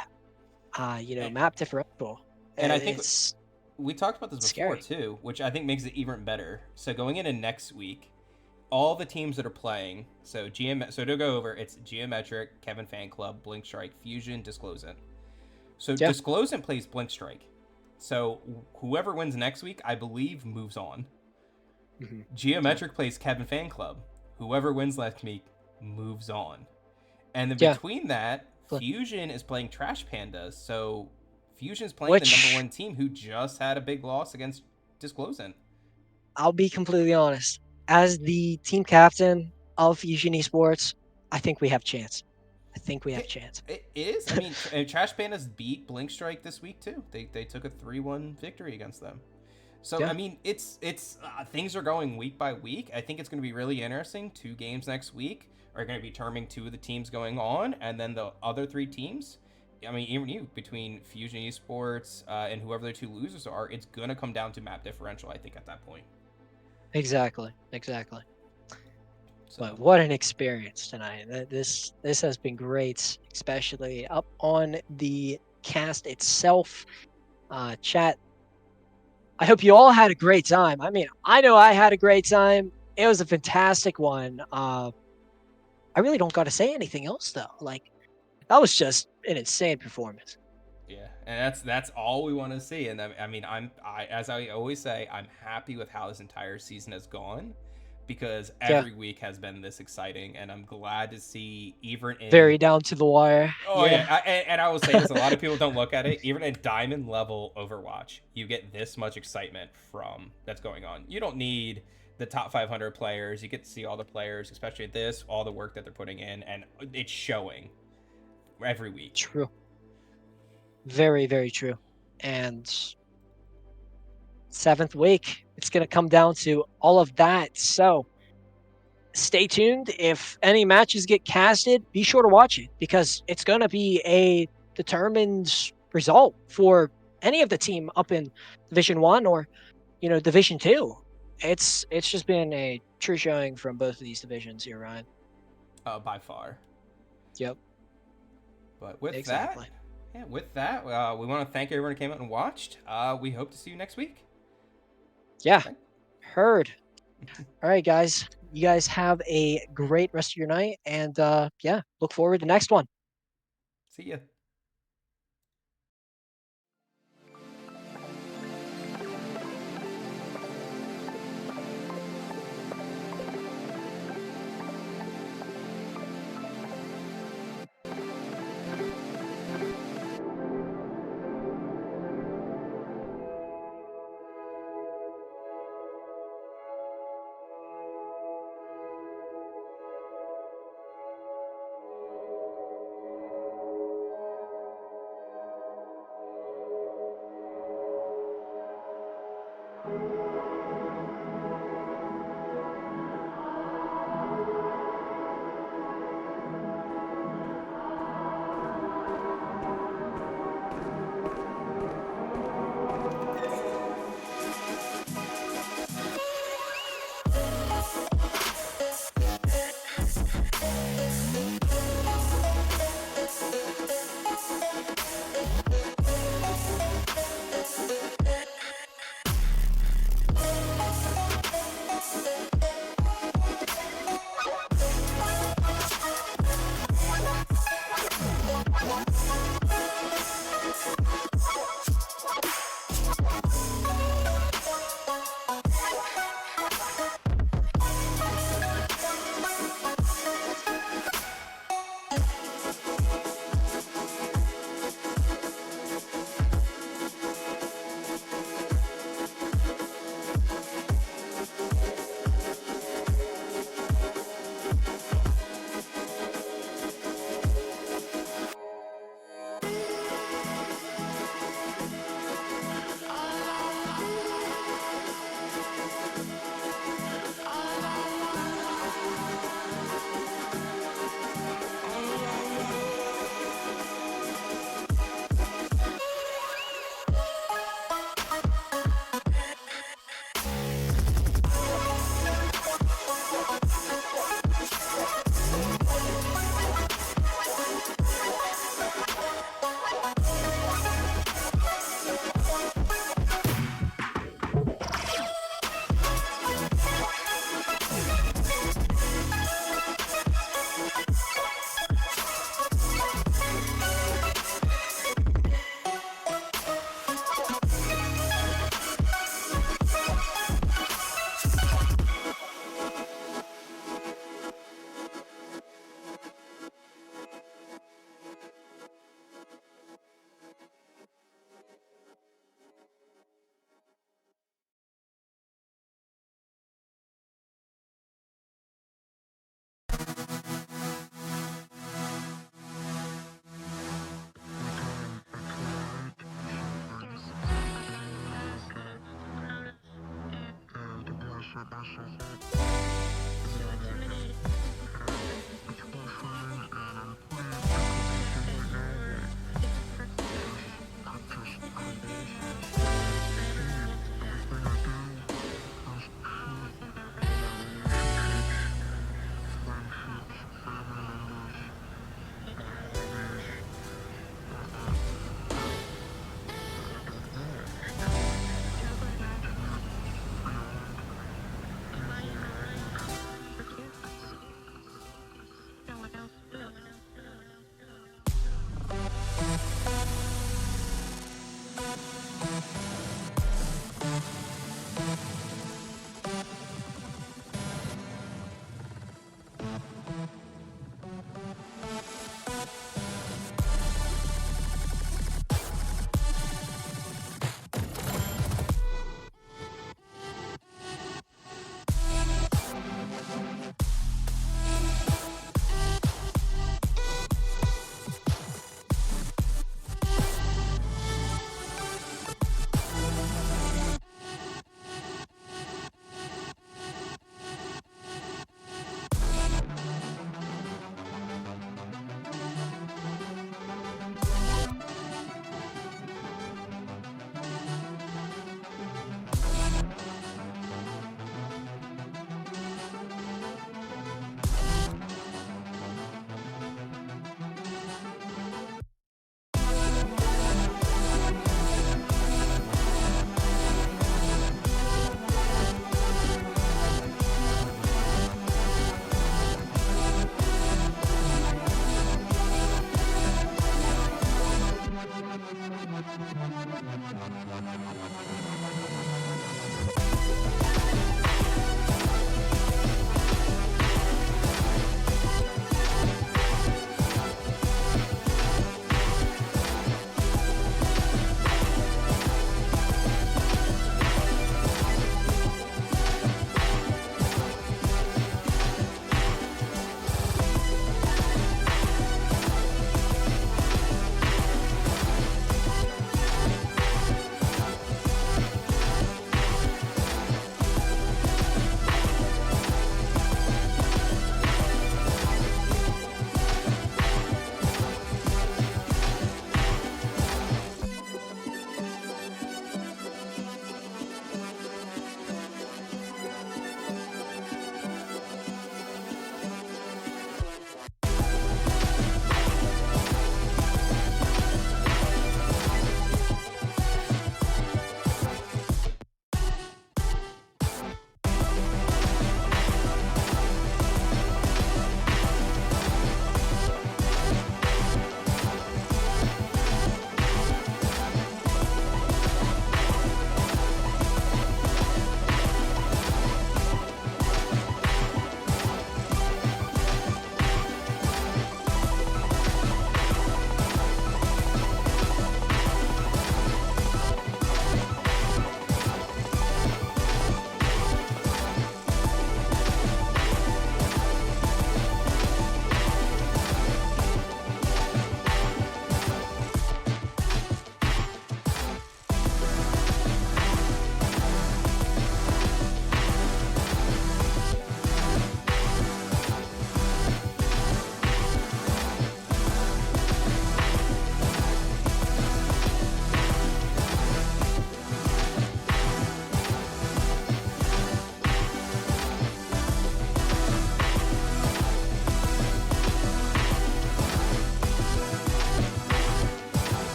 And, map differential. and I think It's we talked about this before scary. too, which I think makes it even better. So going into next week, all the teams that are playing, so to go over, it's Geometric, Kevin Fan Club, Blink Strike, Fusion, Disclosent. So Yeah. Disclosent plays Blink Strike. So whoever wins next week, I believe, moves on. Mhm. Yeah. Geometric plays Kevin Fan Club. Whoever wins next week moves on. And then Yeah. between that, Fl Fusion is playing Trash Pandas. So Fusion's playing the number which one team who just had a big loss against Disclosent. I'll be completely honest, as the team captain of Fusion Esports, I think we have chance. I think we have chance. It is. I mean, Trash Pandas beat Blink Strike this week too. They took a 3-1 victory against them. So I Yeah. mean, it's things are going week by week. I think it's going to be really interesting. 2 games next week are going to be determining 2 of the teams going on, and then the other 3 teams. I mean, even you between Fusion Esports and whoever the 2 losers are, it's going to come down to map differential. I think at that point. Exactly. Exactly. But So what an experience tonight. This has been great, especially up on the cast itself. Chat, I hope you all had a great time. I mean, I know I had a great time. It was a fantastic one. I really don't got to say anything else though. Like that was just an insane performance. yeah, and that's all we want to see. And I mean, I as I always say, I'm happy with how this entire season has gone because Yeah, every week has been this exciting, and I'm glad to see even in very down to the wire. oh yeah, Yeah, and I will say this: a lot of people don't look at it. Even at diamond level Overwatch, you get this much excitement from that's going on. You don't need the top 500 players. You get to see all the players, especially at this, all the work that they're putting in, and it's showing every week. true. Very, very true. And 7th week, it's gonna come down to all of that. So stay tuned. If any matches get casted, be sure to watch it because it's going to be a determined result for any of the team up in Division 1 or, Division 2. It's just been a true showing from both of these divisions here, Ryan. By far. Yep, But with that, exactly. yeah, with that, we want to thank everyone who came out and watched. We hope to see you next week. Yeah, Thank- heard. All right, guys. You guys have a great rest of your night and yeah, look forward to the next one. See ya.